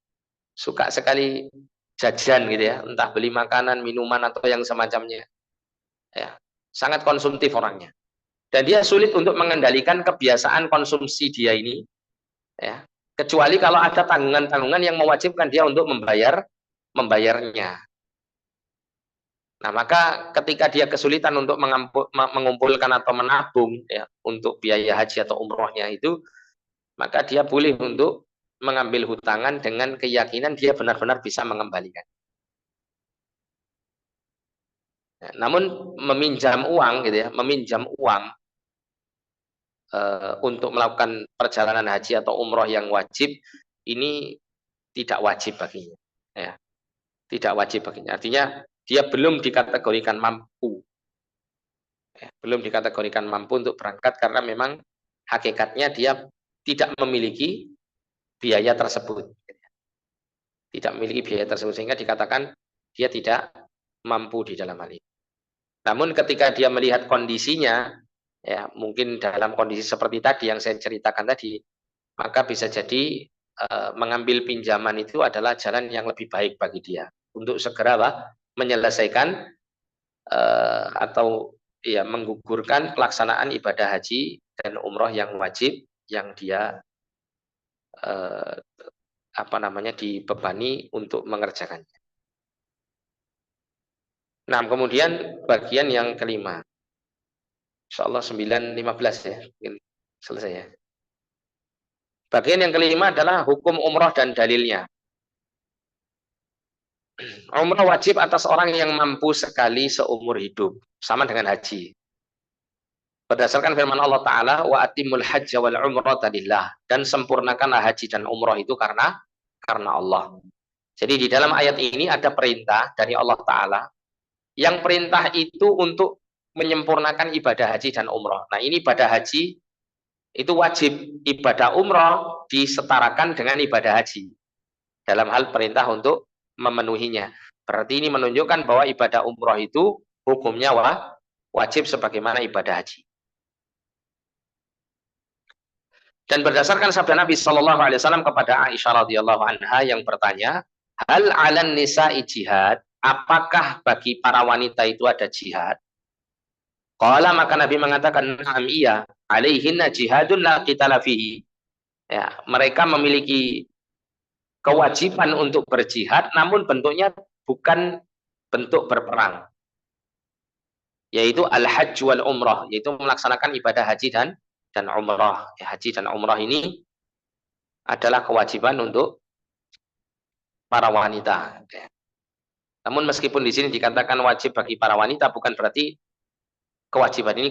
Suka sekali jajan gitu ya, entah beli makanan, minuman atau yang semacamnya. Ya, sangat konsumtif orangnya. Dan dia sulit untuk mengendalikan kebiasaan konsumsi dia ini ya. Kecuali kalau ada tanggungan-tanggungan yang mewajibkan dia untuk membayarnya. Nah, maka ketika dia kesulitan untuk mengumpulkan atau menabung ya untuk biaya haji atau umrohnya itu, maka dia boleh untuk mengambil hutangan dengan keyakinan dia benar-benar bisa mengembalikan. Ya, namun meminjam uang gitu ya, meminjam uang untuk melakukan perjalanan haji atau umroh yang wajib ini tidak wajib baginya. Ya, tidak wajib baginya. Artinya dia belum dikategorikan mampu. Ya, belum dikategorikan mampu untuk berangkat karena memang hakikatnya dia tidak memiliki biaya tersebut. Tidak memiliki biaya tersebut sehingga dikatakan dia tidak mampu di dalam hal ini. Namun ketika dia melihat kondisinya, ya mungkin dalam kondisi seperti tadi yang saya ceritakan tadi, maka bisa jadi mengambil pinjaman itu adalah jalan yang lebih baik bagi dia untuk segera menyelesaikan atau ya menggugurkan pelaksanaan ibadah haji dan umroh yang wajib yang dia dibebani untuk mengerjakannya. Nah, kemudian bagian yang kelima. Insyaallah 9.15 ya, mungkin selesai ya. Bagian yang kelima adalah hukum umroh dan dalilnya. Umrah wajib atas orang yang mampu sekali seumur hidup, sama dengan haji. Berdasarkan firman Allah Ta'ala, wa atimul hajja wal umrata lillah, dan sempurnakanlah haji dan umrah itu karena Allah. Jadi di dalam ayat ini ada perintah dari Allah Ta'ala, yang perintah itu untuk menyempurnakan ibadah haji dan umrah. Nah, ini ibadah haji itu wajib, ibadah umrah disetarakan dengan ibadah haji dalam hal perintah untuk memenuhinya. Berarti ini menunjukkan bahwa ibadah umrah itu hukumnya wajib sebagaimana ibadah haji. Dan berdasarkan sabda Nabi Shallallahu Alaihi Wasallam kepada Aisyah radhiyallahu anha yang bertanya, hal alan nisa'i jihad? Apakah bagi para wanita itu ada jihad? Qala, maka Nabi mengatakan, na'am, iya, alaihinna jihadun la qitala fihi. Ya, mereka memiliki kewajiban untuk berjihad, namun bentuknya bukan bentuk berperang, yaitu al-hajj wal umrah, yaitu melaksanakan ibadah haji dan umrah. Ya, haji dan umrah ini adalah kewajiban untuk para wanita. Ya. Namun meskipun di sini dikatakan wajib bagi para wanita, bukan berarti kewajiban ini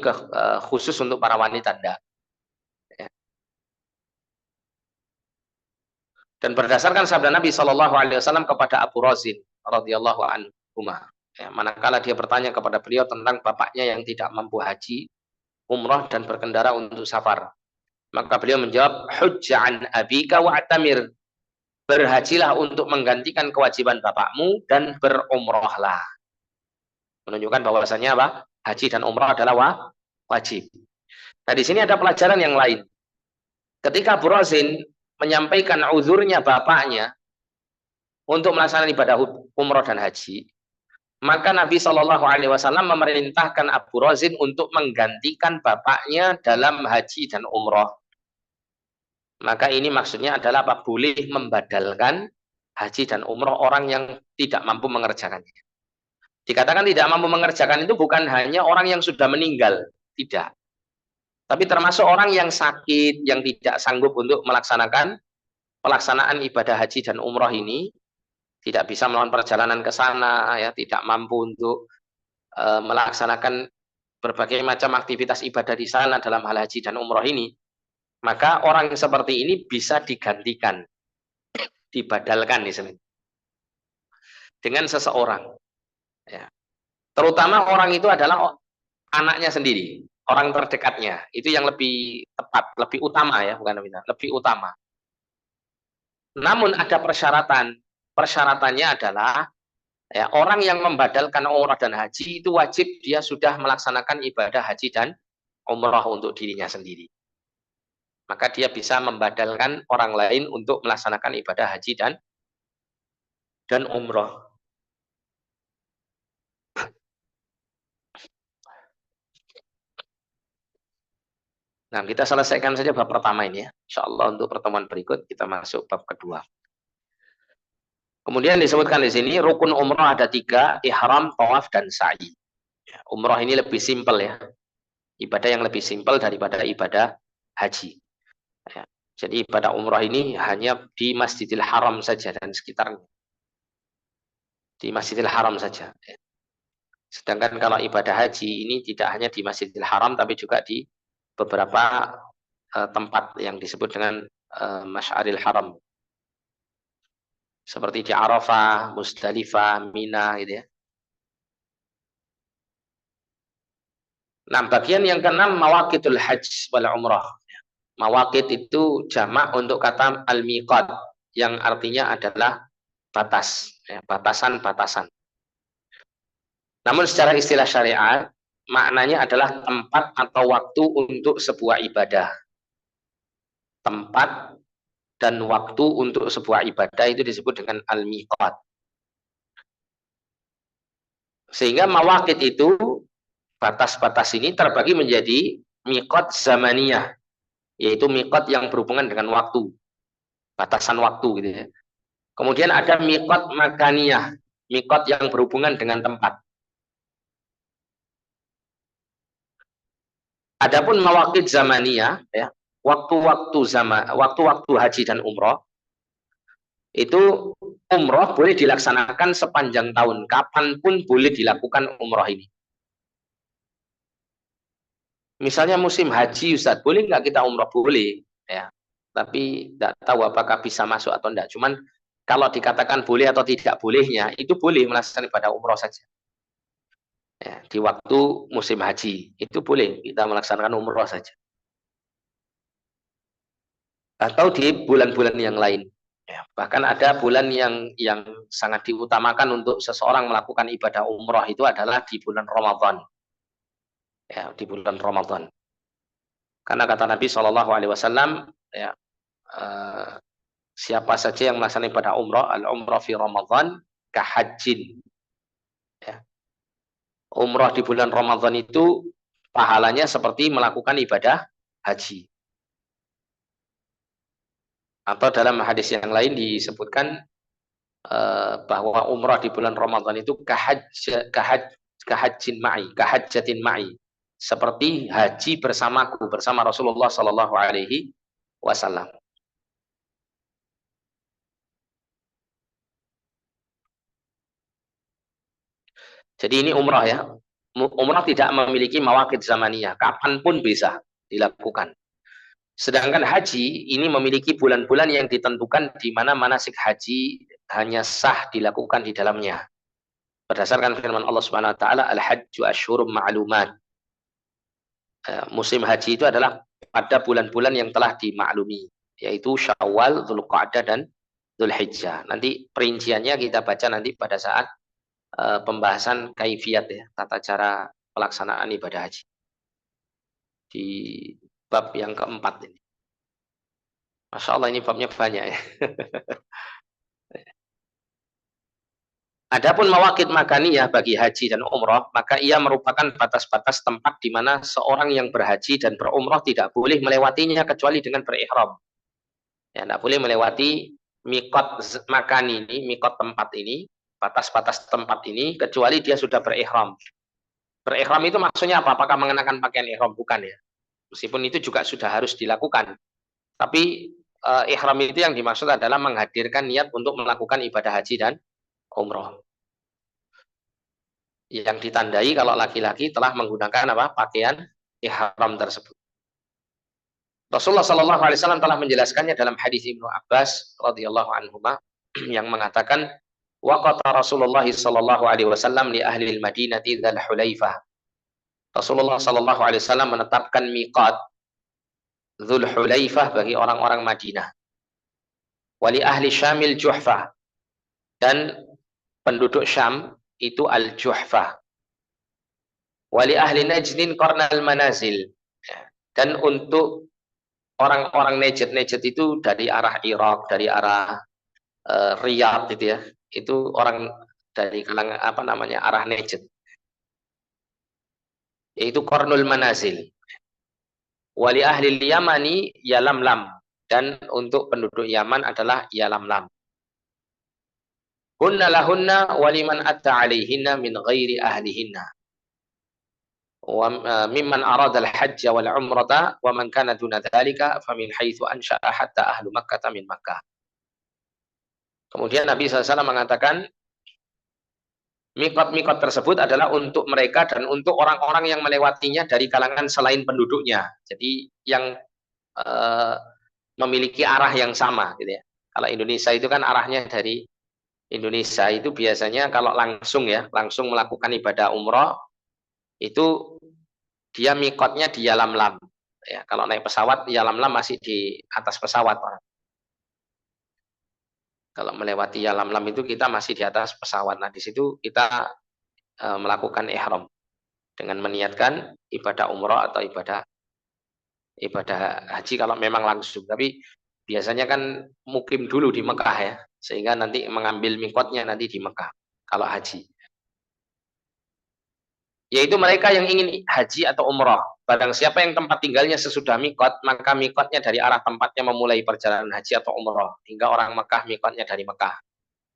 khusus untuk para wanita, tidak. Ya. Dan berdasarkan sabda Nabi Shallallahu Alaihi Wasallam kepada Abu Razin radhiyallahu anhu, ya, manakala dia bertanya kepada beliau tentang bapaknya yang tidak mampu haji, umrah dan berkendara untuk safar, maka beliau menjawab, hujja'an abika wa'tamir, berhajilah untuk menggantikan kewajiban bapakmu dan berumrahlah. Menunjukkan bahwasanya apa? Haji dan umrah adalah wajib. Nah, di sini ada pelajaran yang lain. Ketika Abu Razin menyampaikan uzurnya bapaknya untuk melaksanakan ibadah umrah dan haji, maka Nabi Shallallahu Alaihi Wasallam memerintahkan Abu Razin untuk menggantikan bapaknya dalam haji dan umrah. Maka ini maksudnya adalah apa? Boleh membadalkan haji dan umrah orang yang tidak mampu mengerjakannya. Dikatakan tidak mampu mengerjakan itu bukan hanya orang yang sudah meninggal, tidak. Tapi termasuk orang yang sakit, yang tidak sanggup untuk pelaksanaan ibadah haji dan umrah ini, tidak bisa melakukan perjalanan ke sana, ya, tidak mampu untuk melaksanakan berbagai macam aktivitas ibadah di sana dalam hal haji dan umrah ini, maka orang seperti ini bisa digantikan, dibadalkan di sini dengan seseorang. Ya. Terutama orang itu adalah anaknya sendiri, orang terdekatnya. Itu yang lebih tepat, lebih utama, ya, bukan lebih utama. Namun ada persyaratan. Persyaratannya adalah, ya, orang yang membadalkan umrah dan haji itu wajib dia sudah melaksanakan ibadah haji dan umrah untuk dirinya sendiri. Maka dia bisa membadalkan orang lain untuk melaksanakan ibadah haji dan umrah. Nah, kita selesaikan saja bab pertama ini, ya. Insya Allah untuk pertemuan berikut kita masuk bab kedua. Kemudian disebutkan di sini rukun umrah ada 3, ihram, tawaf, dan sa'i. Umrah ini lebih simpel, ya, ibadah yang lebih simpel daripada ibadah haji. Ya. Jadi ibadah umrah ini hanya di Masjidil Haram saja dan sekitarnya. Di Masjidil Haram saja. Sedangkan kalau ibadah haji ini tidak hanya di Masjidil Haram, tapi juga di beberapa tempat yang disebut dengan Masy'aril Haram. Seperti di Arafah, Musdalifah, Mina, gitu, ya. Nah, bagian yang keenam, mawaqitul hajj wal umrah. Mawaqit itu jamak untuk kata al-miqat, yang artinya adalah batas, ya, batasan-batasan. Namun secara istilah syariat, maknanya adalah tempat atau waktu untuk sebuah ibadah. Tempat dan waktu untuk sebuah ibadah itu disebut dengan al-miqat. Sehingga mawaqit itu, batas-batas ini terbagi menjadi miqat zamaniyah, yaitu miqat yang berhubungan dengan waktu, batasan waktu, gitu, ya. Kemudian ada miqat makaniyah, miqat yang berhubungan dengan tempat. Adapun mawaqit zamaniyah, ya, waktu-waktu haji dan umrah, Itu umroh boleh dilaksanakan sepanjang tahun. Kapanpun boleh dilakukan umroh ini. Misalnya musim haji, Ustaz, boleh nggak kita umroh? Boleh. Ya. Tapi tidak tahu apakah bisa masuk atau tidak. Cuman kalau dikatakan boleh atau tidak bolehnya, itu boleh melaksanakan ibadah umroh saja. Ya, di waktu musim haji, itu boleh kita melaksanakan umroh saja. Atau di bulan-bulan yang lain. Ya, bahkan ada bulan yang sangat diutamakan untuk seseorang melakukan ibadah umroh itu adalah di bulan Ramadan. Ya, di bulan Ramadan. Karena kata Nabi Shallallahu Alaihi Wasallam, ya, eh, siapa saja yang melaksanakan ibadah umroh, al umroh fi Ramadan kahajin. Ya. Umroh di bulan Ramadan itu pahalanya seperti melakukan ibadah haji. Atau dalam hadis yang lain disebutkan bahwa umrah di bulan Ramadan itu kahajin ma'i, kahajjatin ma'i. Seperti haji bersamaku, bersama Rasulullah Sallallahu Alaihi Wasallam. Jadi ini umrah ya. Umrah tidak memiliki mawaqit zamaniyah. Kapanpun bisa dilakukan. Sedangkan haji ini memiliki bulan-bulan yang ditentukan di mana manasik haji hanya sah dilakukan di dalamnya. Berdasarkan firman Allah Subhanahu wa taala, al-hajju asyhurum ma'lumat. Musim haji itu adalah pada bulan-bulan yang telah dimaklumi, yaitu Syawal, Dzulqa'dah dan Dzulhijjah. Nanti perinciannya kita baca nanti pada saat pembahasan kaifiyat ya, tata cara pelaksanaan ibadah haji di bab yang keempat ini. Masya Allah ini babnya banyak ya. Adapun mawakit makaniyah bagi haji dan umroh, maka ia merupakan batas-batas tempat di mana seorang yang berhaji dan berumroh tidak boleh melewatinya kecuali dengan berihram. Ya, tidak boleh melewati mikot makan ini, mikot tempat ini, batas-batas tempat ini, kecuali dia sudah berihram. Berihram itu maksudnya apa? Apakah mengenakan pakaian ihram? Bukan ya. Meskipun itu juga sudah harus dilakukan. Tapi ihram itu yang dimaksud adalah menghadirkan niat untuk melakukan ibadah haji dan umroh. Yang ditandai kalau laki-laki telah menggunakan apa? Pakaian ihram tersebut. Rasulullah Shallallahu Alaihi Wasallam telah menjelaskannya dalam hadis Ibnu Abbas radhiyallahu anhu yang mengatakan waqata Rasulullah Shallallahu Alaihi Wasallam li ahli Madinati dzal Hulaifah. Rasulullah Shallallahu Alaihi Wasallam menetapkan miqat Dzul Hulaifah bagi orang-orang Madinah. Wali ahli Syamil Juhfah, dan penduduk Syam itu Al Juhfah. Wali ahli Najdin Qarnal Manazil, dan untuk orang-orang Najd itu dari arah Irak, dari arah Riyadh gitu ya. Itu orang dari kalangan apa namanya? Arah Najd. Yaitu Qarnul Manazil. Wali ahli Yamani Yalamlam, dan untuk penduduk Yaman adalah Yalamlam. Hunna lahunna waliman atta alaihinna min ghairi ahlihinna. Wa mimman arada al-hajj wal umrata wa man kana duna dzalika famin haitsu ansha'a hatta ahlu Makkah min Makkah. Kemudian Nabi SAW mengatakan mikot-mikot tersebut adalah untuk mereka dan untuk orang-orang yang melewatinya dari kalangan selain penduduknya. Jadi yang memiliki arah yang sama gitu ya. Kalau Indonesia itu kan arahnya dari Indonesia itu biasanya kalau langsung ya, langsung melakukan ibadah umroh itu dia mikotnya di Yalamlam. Ya, kalau naik pesawat Yalamlam masih di atas pesawat. Kalau melewati Yalamlam itu kita masih di atas pesawat. Nah, di situ kita melakukan ihram dengan meniatkan ibadah umroh atau ibadah haji kalau memang langsung. Tapi biasanya kan mukim dulu di Mekah ya, sehingga nanti mengambil mikotnya nanti di Mekah kalau haji. Yaitu mereka yang ingin haji atau umroh. Barang siapa yang tempat tinggalnya sesudah mikot, maka mikotnya dari arah tempatnya memulai perjalanan haji atau umroh. Hingga orang Mekah mikotnya dari Mekah.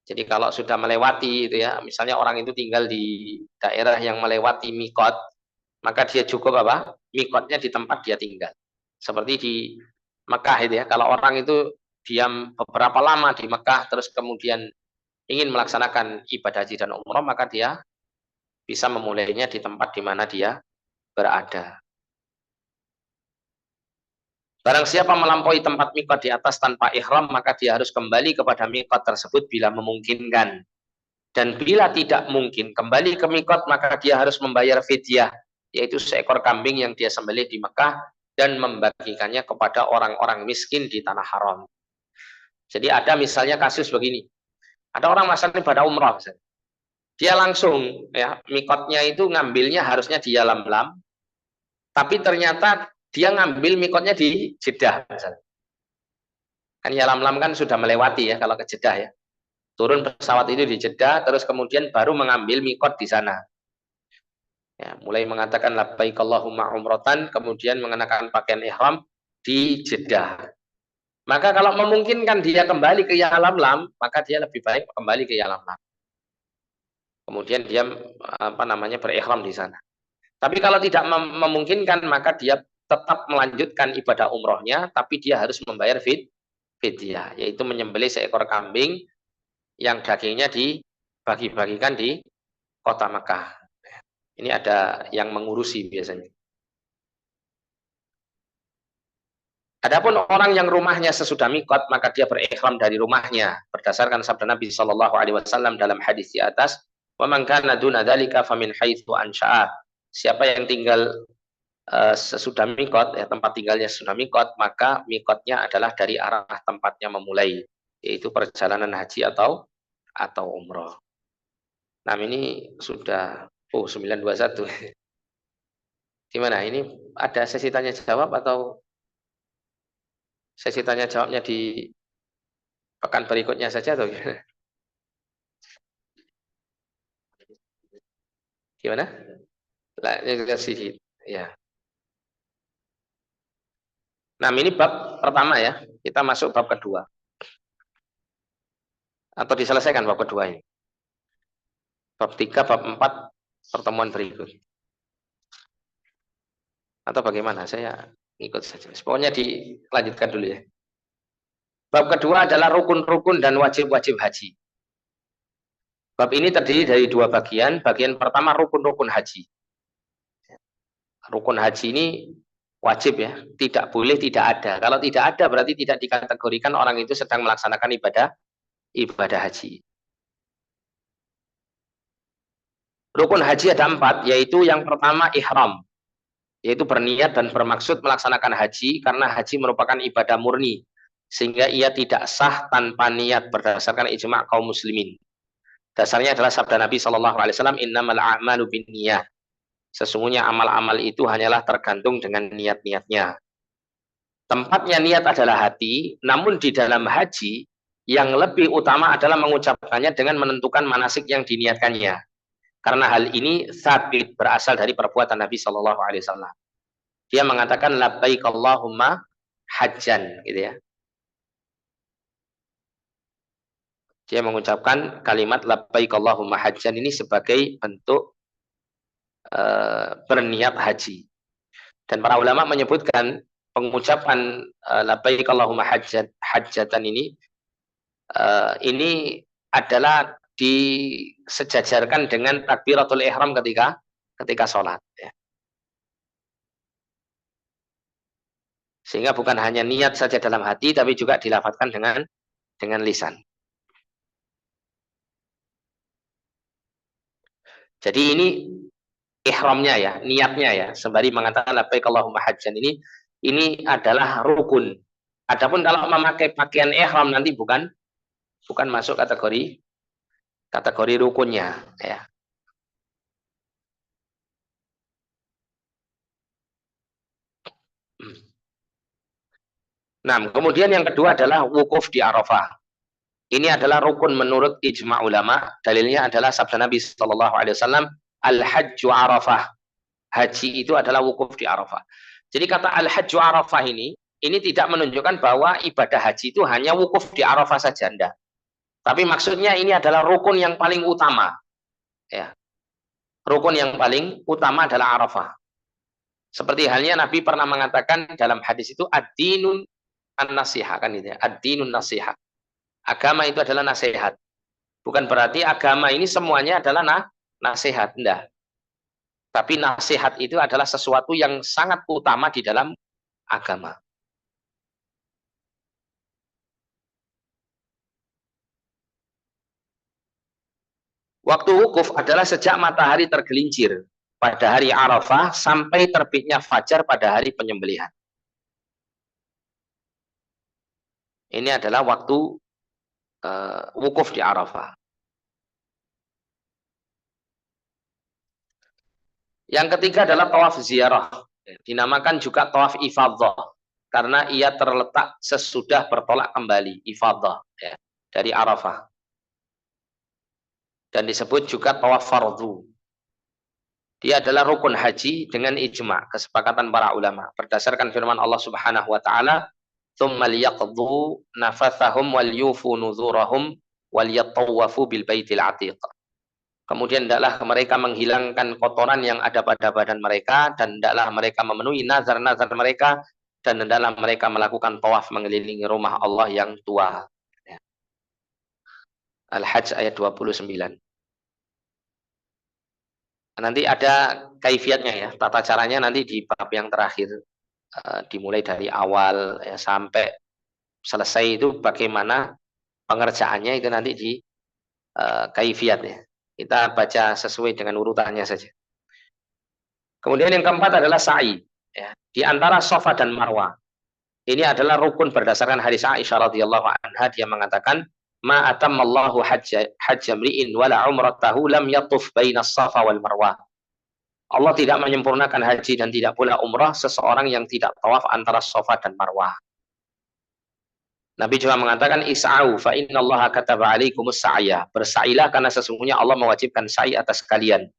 Jadi kalau sudah melewati itu ya, misalnya orang itu tinggal di daerah yang melewati mikot, maka dia cukup apa? Mikotnya di tempat dia tinggal. Seperti di Mekah itu ya, kalau orang itu diam beberapa lama di Mekah, terus kemudian ingin melaksanakan ibadah haji dan umroh, maka dia bisa memulainya di tempat di mana dia berada. Barang siapa melampaui tempat mikot di atas tanpa ihram, maka dia harus kembali kepada mikot tersebut bila memungkinkan. Dan bila tidak mungkin kembali ke mikot, maka dia harus membayar fidyah, yaitu seekor kambing yang dia sembelih di Mekah dan membagikannya kepada orang-orang miskin di tanah haram. Jadi ada misalnya kasus begini, ada orang melaksanakan ibadah umrah, misalnya. Dia langsung ya mikotnya itu ngambilnya harusnya di Yalamlam, tapi ternyata dia ngambil mikotnya di Jeddah, misalnya. Kan Yalamlam kan sudah melewati ya kalau ke Jeddah ya. Turun pesawat itu di Jeddah, terus kemudian baru mengambil mikot di sana. Ya, mulai mengatakan labbaik Allahumma umratan, kemudian mengenakan pakaian ihram di Jeddah. Maka kalau memungkinkan dia kembali ke Yalamlam, maka dia lebih baik kembali ke Yalamlam. Kemudian dia berihram di sana. Tapi kalau tidak memungkinkan, maka dia tetap melanjutkan ibadah umrohnya, tapi dia harus membayar fidyah, yaitu menyembelih seekor kambing yang dagingnya dibagi-bagikan di kota Mekah. Ini ada yang mengurusi biasanya. Adapun orang yang rumahnya sesudah mikot, maka dia berihram dari rumahnya berdasarkan sabda Nabi Shallallahu Alaihi Wasallam dalam hadis di atas, "Wa man kana duna dzalika famin haitsu ansha'a." Siapa yang tinggal sesudah mikot, ya, tempat tinggalnya sesudah mikot, maka mikotnya adalah dari arah tempatnya memulai, yaitu perjalanan haji atau umroh. Nah ini sudah 9:21. Gimana? Ini ada sesi tanya jawab atau sesi tanya jawabnya di pekan berikutnya saja atau gimana? Gimana? Lah, sesi ya. Nah, ini bab pertama ya. Kita masuk bab kedua. Atau diselesaikan bab kedua ini. Bab 3, bab 4 pertemuan berikut. Atau bagaimana? Saya ikut saja. Pokoknya dilanjutkan dulu ya. Bab kedua adalah rukun-rukun dan wajib-wajib haji. Bab ini terdiri dari dua bagian. Bagian pertama rukun-rukun haji. Rukun haji ini wajib ya, tidak boleh tidak ada. Kalau tidak ada berarti tidak dikategorikan orang itu sedang melaksanakan ibadah haji. Rukun haji ada 4, yaitu yang pertama ihram, yaitu berniat dan bermaksud melaksanakan haji karena haji merupakan ibadah murni, sehingga ia tidak sah tanpa niat berdasarkan ijma' kaum muslimin. Dasarnya adalah sabda Nabi Shallallahu Alaihi Wasallam, innamal a'malu binniyah. Sesungguhnya amal-amal itu hanyalah tergantung dengan niat-niatnya. Tempatnya niat adalah hati, namun di dalam haji yang lebih utama adalah mengucapkannya dengan menentukan manasik yang diniatkannya. Karena hal ini sabit berasal dari perbuatan Nabi Shallallahu Alaihi Wasallam. Dia mengatakan labbaik Allahumma hajjan, gitu ya. Dia mengucapkan kalimat labbaik Allahumma hajjan ini sebagai bentuk berniat haji. Dan para ulama menyebutkan pengucapan labbaik Allahumma hajjatan ini adalah disejajarkan dengan takbiratul ihram ketika sholat. Ya. Sehingga bukan hanya niat saja dalam hati, tapi juga dilafadzkan dengan lisan. Jadi ini ihramnya ya, niatnya ya, sembari mengatakan labbaik Allahumma hajjan ini adalah rukun. Adapun kalau memakai pakaian ihram nanti bukan masuk kategori rukunnya ya. Nah, kemudian yang kedua adalah wukuf di Arafah. Ini adalah rukun menurut ijma' ulama. Dalilnya adalah sabda Nabi Shallallahu Alaihi Wasallam, al-hajju Arafah. Haji itu adalah wukuf di Arafah. Jadi kata al-hajju Arafah ini tidak menunjukkan bahwa ibadah haji itu hanya wukuf di Arafah saja, enggak. Tapi maksudnya ini adalah rukun yang paling utama. Ya. Rukun yang paling utama adalah Arafah. Seperti halnya Nabi pernah mengatakan dalam hadis itu ad-dinun an-nasihah kan itu ya. Ad-dinun nasihah. Agama itu adalah nasihat. Bukan berarti agama ini semuanya adalah nasihat, enggak. Tapi nasihat itu adalah sesuatu yang sangat utama di dalam agama. Waktu wukuf adalah sejak matahari tergelincir pada hari Arafah sampai terbitnya fajar pada hari penyembelihan. Ini adalah waktu wukuf di Arafah. Yang ketiga adalah tawaf ziarah. Dinamakan juga tawaf ifadah. Karena ia terletak sesudah bertolak kembali. Ifadah. Ya, dari Arafah. Dan disebut juga tawaf fardu. Dia adalah rukun haji dengan ijma. Kesepakatan para ulama. Berdasarkan firman Allah subhanahu wa ta'ala. ثُمَّ لِيَقْضُوا نَفَثَهُمْ وَلْيُوفُوا نُذُورَهُمْ وَلْيَطَّوَّفُوا بِالْبَيْتِ الْعَتِيقِ. Kemudian hendaklah mereka menghilangkan kotoran yang ada pada badan mereka, dan hendaklah mereka memenuhi nazar-nazar mereka, dan hendaklah mereka melakukan tawaf mengelilingi rumah Allah yang tua. Al-Hajj ayat 29. Nanti ada kaifiatnya ya, tata caranya nanti di bab yang terakhir. Dimulai dari awal ya, sampai selesai itu bagaimana pengerjaannya itu nanti di kaifiat ya. Kita baca sesuai dengan urutannya saja. Kemudian yang keempat adalah sa'i. Ya. Di antara Safa dan Marwah. Ini adalah rukun berdasarkan hadis Aisyah radhiyallahu anha. Dia mengatakan, ma atammallahu hajja mri'in wala umratahu lam yatuf baina Safa wal Marwah. Allah tidak menyempurnakan haji dan tidak pula umrah seseorang yang tidak tawaf antara Safa dan Marwah. Nabi juga mengatakan is'au fa innallaha kataba 'alaikumus sa'ya. Bersailah karena sesungguhnya Allah mewajibkan sa'i atas kalian.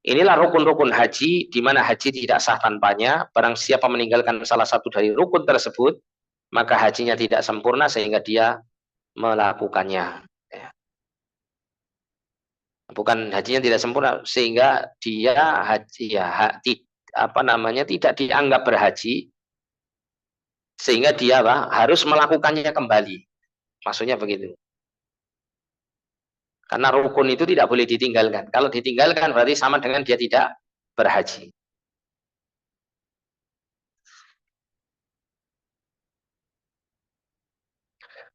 Inilah rukun-rukun haji di mana haji tidak sah tanpanya. Barang siapa meninggalkan salah satu dari rukun tersebut, maka hajinya tidak sempurna sehingga dia melakukannya. Bukan hajinya tidak sempurna sehingga dia haji ya tidak dianggap berhaji sehingga dia harus melakukannya kembali. Maksudnya begitu. Karena rukun itu tidak boleh ditinggalkan. Kalau ditinggalkan berarti sama dengan dia tidak berhaji.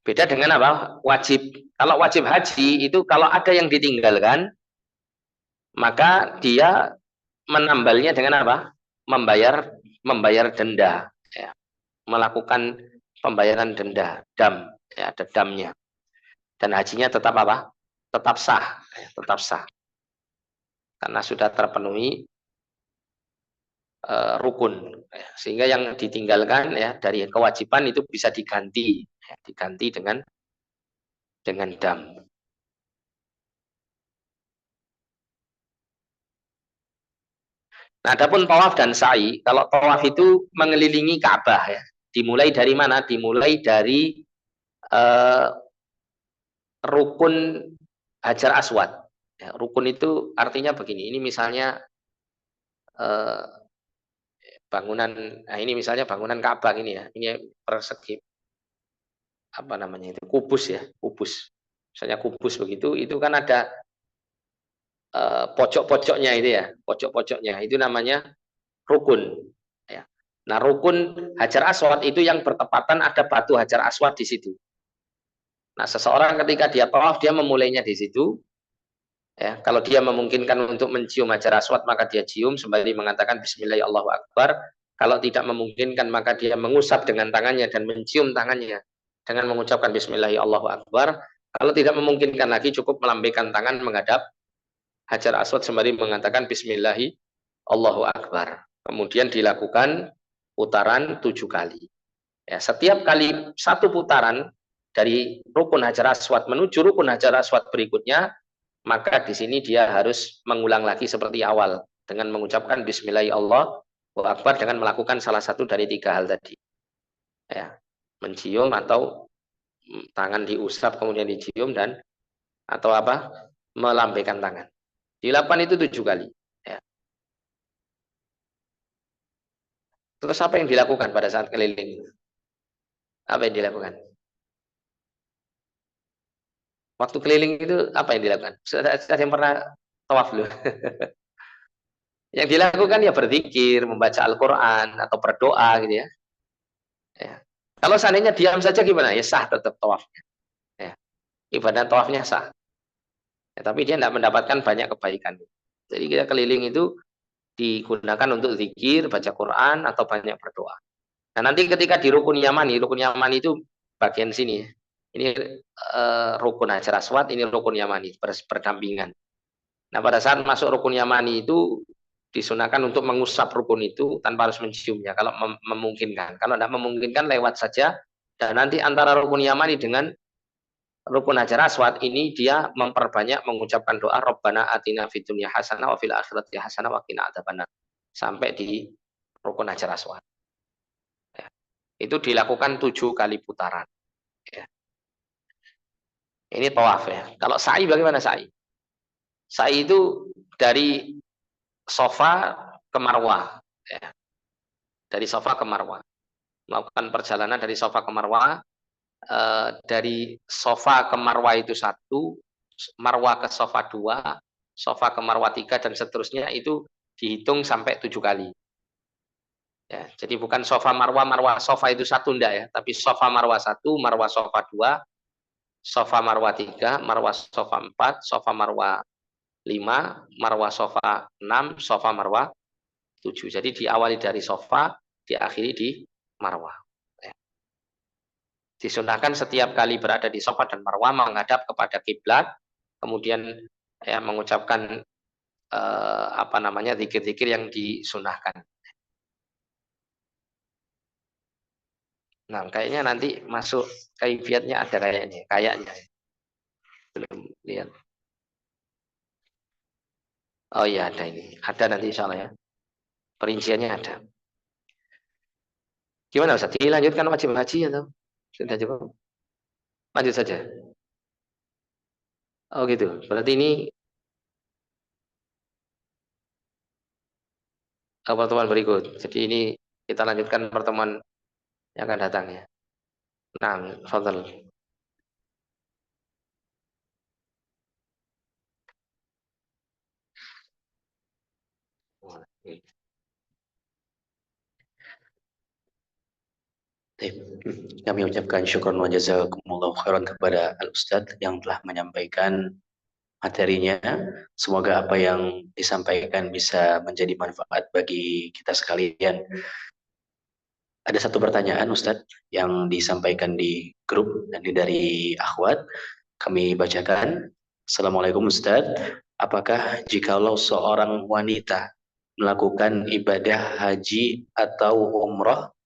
Beda dengan apa? Wajib. Kalau wajib haji itu kalau ada yang ditinggalkan, maka dia menambalnya dengan apa? Membayar denda. Ya. Melakukan pembayaran denda, dam. Ya, ada damnya. Dan hajinya tetap apa? Tetap sah. Ya, tetap sah. Karena sudah terpenuhi rukun. Ya. Sehingga yang ditinggalkan ya dari kewajiban itu bisa diganti. Ya, diganti dengan dam. Nah, adapun tawaf dan sa'i, kalau tawaf itu mengelilingi Ka'bah ya. Dimulai dari mana? Dimulai dari uh, rukun Hajar Aswad. Ya, rukun itu artinya begini. Ini misalnya uh, bangunan, nah ini misalnya bangunan Ka'bah ini ya. Ini persegi apa namanya itu? Kubus ya, kubus. Misalnya kubus begitu, itu kan ada pojok-pojoknya itu ya, pojok-pojoknya itu namanya rukun. Ya. Nah, rukun Hajar Aswad itu yang bertepatan ada batu Hajar Aswad di situ. Nah, seseorang ketika dia tawaf dia memulainya di situ. Ya, kalau dia memungkinkan untuk mencium Hajar Aswad maka dia cium sembari mengatakan Bismillahirrahmanirrahim. Kalau tidak memungkinkan maka dia mengusap dengan tangannya dan mencium tangannya dengan mengucapkan Bismillahirrahmanirrahim. Kalau tidak memungkinkan lagi cukup melambaikan tangan menghadap Hajar Aswad sembari mengatakan Bismillahirrahmanirrahim. Kemudian dilakukan putaran 7 kali. Ya, setiap kali satu putaran dari rukun Hajar Aswad menuju rukun Hajar Aswad berikutnya, maka di sini dia harus mengulang lagi seperti awal dengan mengucapkan Bismillahirrahmanirrahim dengan melakukan salah satu dari 3 hal tadi. Ya, mencium atau tangan diusap kemudian dicium dan atau apa? Melambaikan tangan. Dilakukan itu 7 kali. Ya. Terus apa yang dilakukan pada saat keliling? Apa yang dilakukan? Waktu keliling itu apa yang dilakukan? Ada yang pernah tawaf dulu? Yang dilakukan ya berzikir, membaca Al-Quran, atau berdoa gitu ya. Ya. Kalau seandainya diam saja gimana? Ya sah tetap tawafnya. Ya. Ibadah tawafnya sah. Ya, tapi dia tidak mendapatkan banyak kebaikan. Jadi kita keliling itu digunakan untuk zikir, baca Quran, atau banyak berdoa. Nah nanti ketika di rukun Yamani itu bagian sini. Ini rukun Hajar Aswad, ini rukun Yamani, berdampingan. Nah pada saat masuk rukun Yamani itu disunahkan untuk mengusap rukun itu tanpa harus menciumnya kalau memungkinkan. Kalau tidak memungkinkan lewat saja. Dan nanti antara rukun Yamani dengan rukun Hajar Aswad ini dia memperbanyak mengucapkan doa Rabbana atina fid dunya hasanah wa fil akhirati hasanah wa qina adzabannar sampai di rukun Hajar Aswad. Ya. Itu dilakukan 7 kali putaran. Ya. Ini tawaf ya. Kalau sa'i bagaimana sa'i? Sa'i itu dari Sofa ke Marwah. Ya. Dari Sofa ke Marwah. Melakukan perjalanan dari Sofa ke Marwah. Dari Sofa ke Marwah itu 1, Marwah ke Sofa 2, Sofa ke Marwah 3, dan seterusnya itu dihitung sampai 7 kali. Ya, jadi bukan Sofa Marwah, Marwah Sofa itu 1 enggak ya, tapi Sofa Marwah 1, Marwah Sofa 2, Sofa Marwah 3, Marwah Sofa 4, Sofa Marwah 5, Marwah Sofa 6, Sofa Marwah 7. Jadi diawali dari Sofa, diakhiri di Marwah. Ya. Disunahkan setiap kali berada di Sofa dan Marwah menghadap kepada kiblat, kemudian ya mengucapkan zikir-zikir yang disunahkan. Nah, kayaknya nanti masuk kaifiatnya ada kayaknya. Belum lihat. Oh iya ada ini. Ada nanti insya Allah ya. Perinciannya ada. Gimana Ustaz? Dilanjutkan wajib haji atau sudah cukup? Lanjut saja. Oh gitu. Berarti ini pertemuan berikut. Jadi ini kita lanjutkan pertemuan yang akan datang ya. Nah, fadhal. Kami ucapkan syukur wa jazakumullah khairan kepada Al-Ustadz yang telah menyampaikan materinya. Semoga apa yang disampaikan bisa menjadi manfaat bagi kita sekalian. Ada satu pertanyaan Ustadz yang disampaikan di grup dan dari akhwat. Kami bacakan. Assalamualaikum Ustadz. Apakah jikalau seorang wanita melakukan ibadah haji atau umroh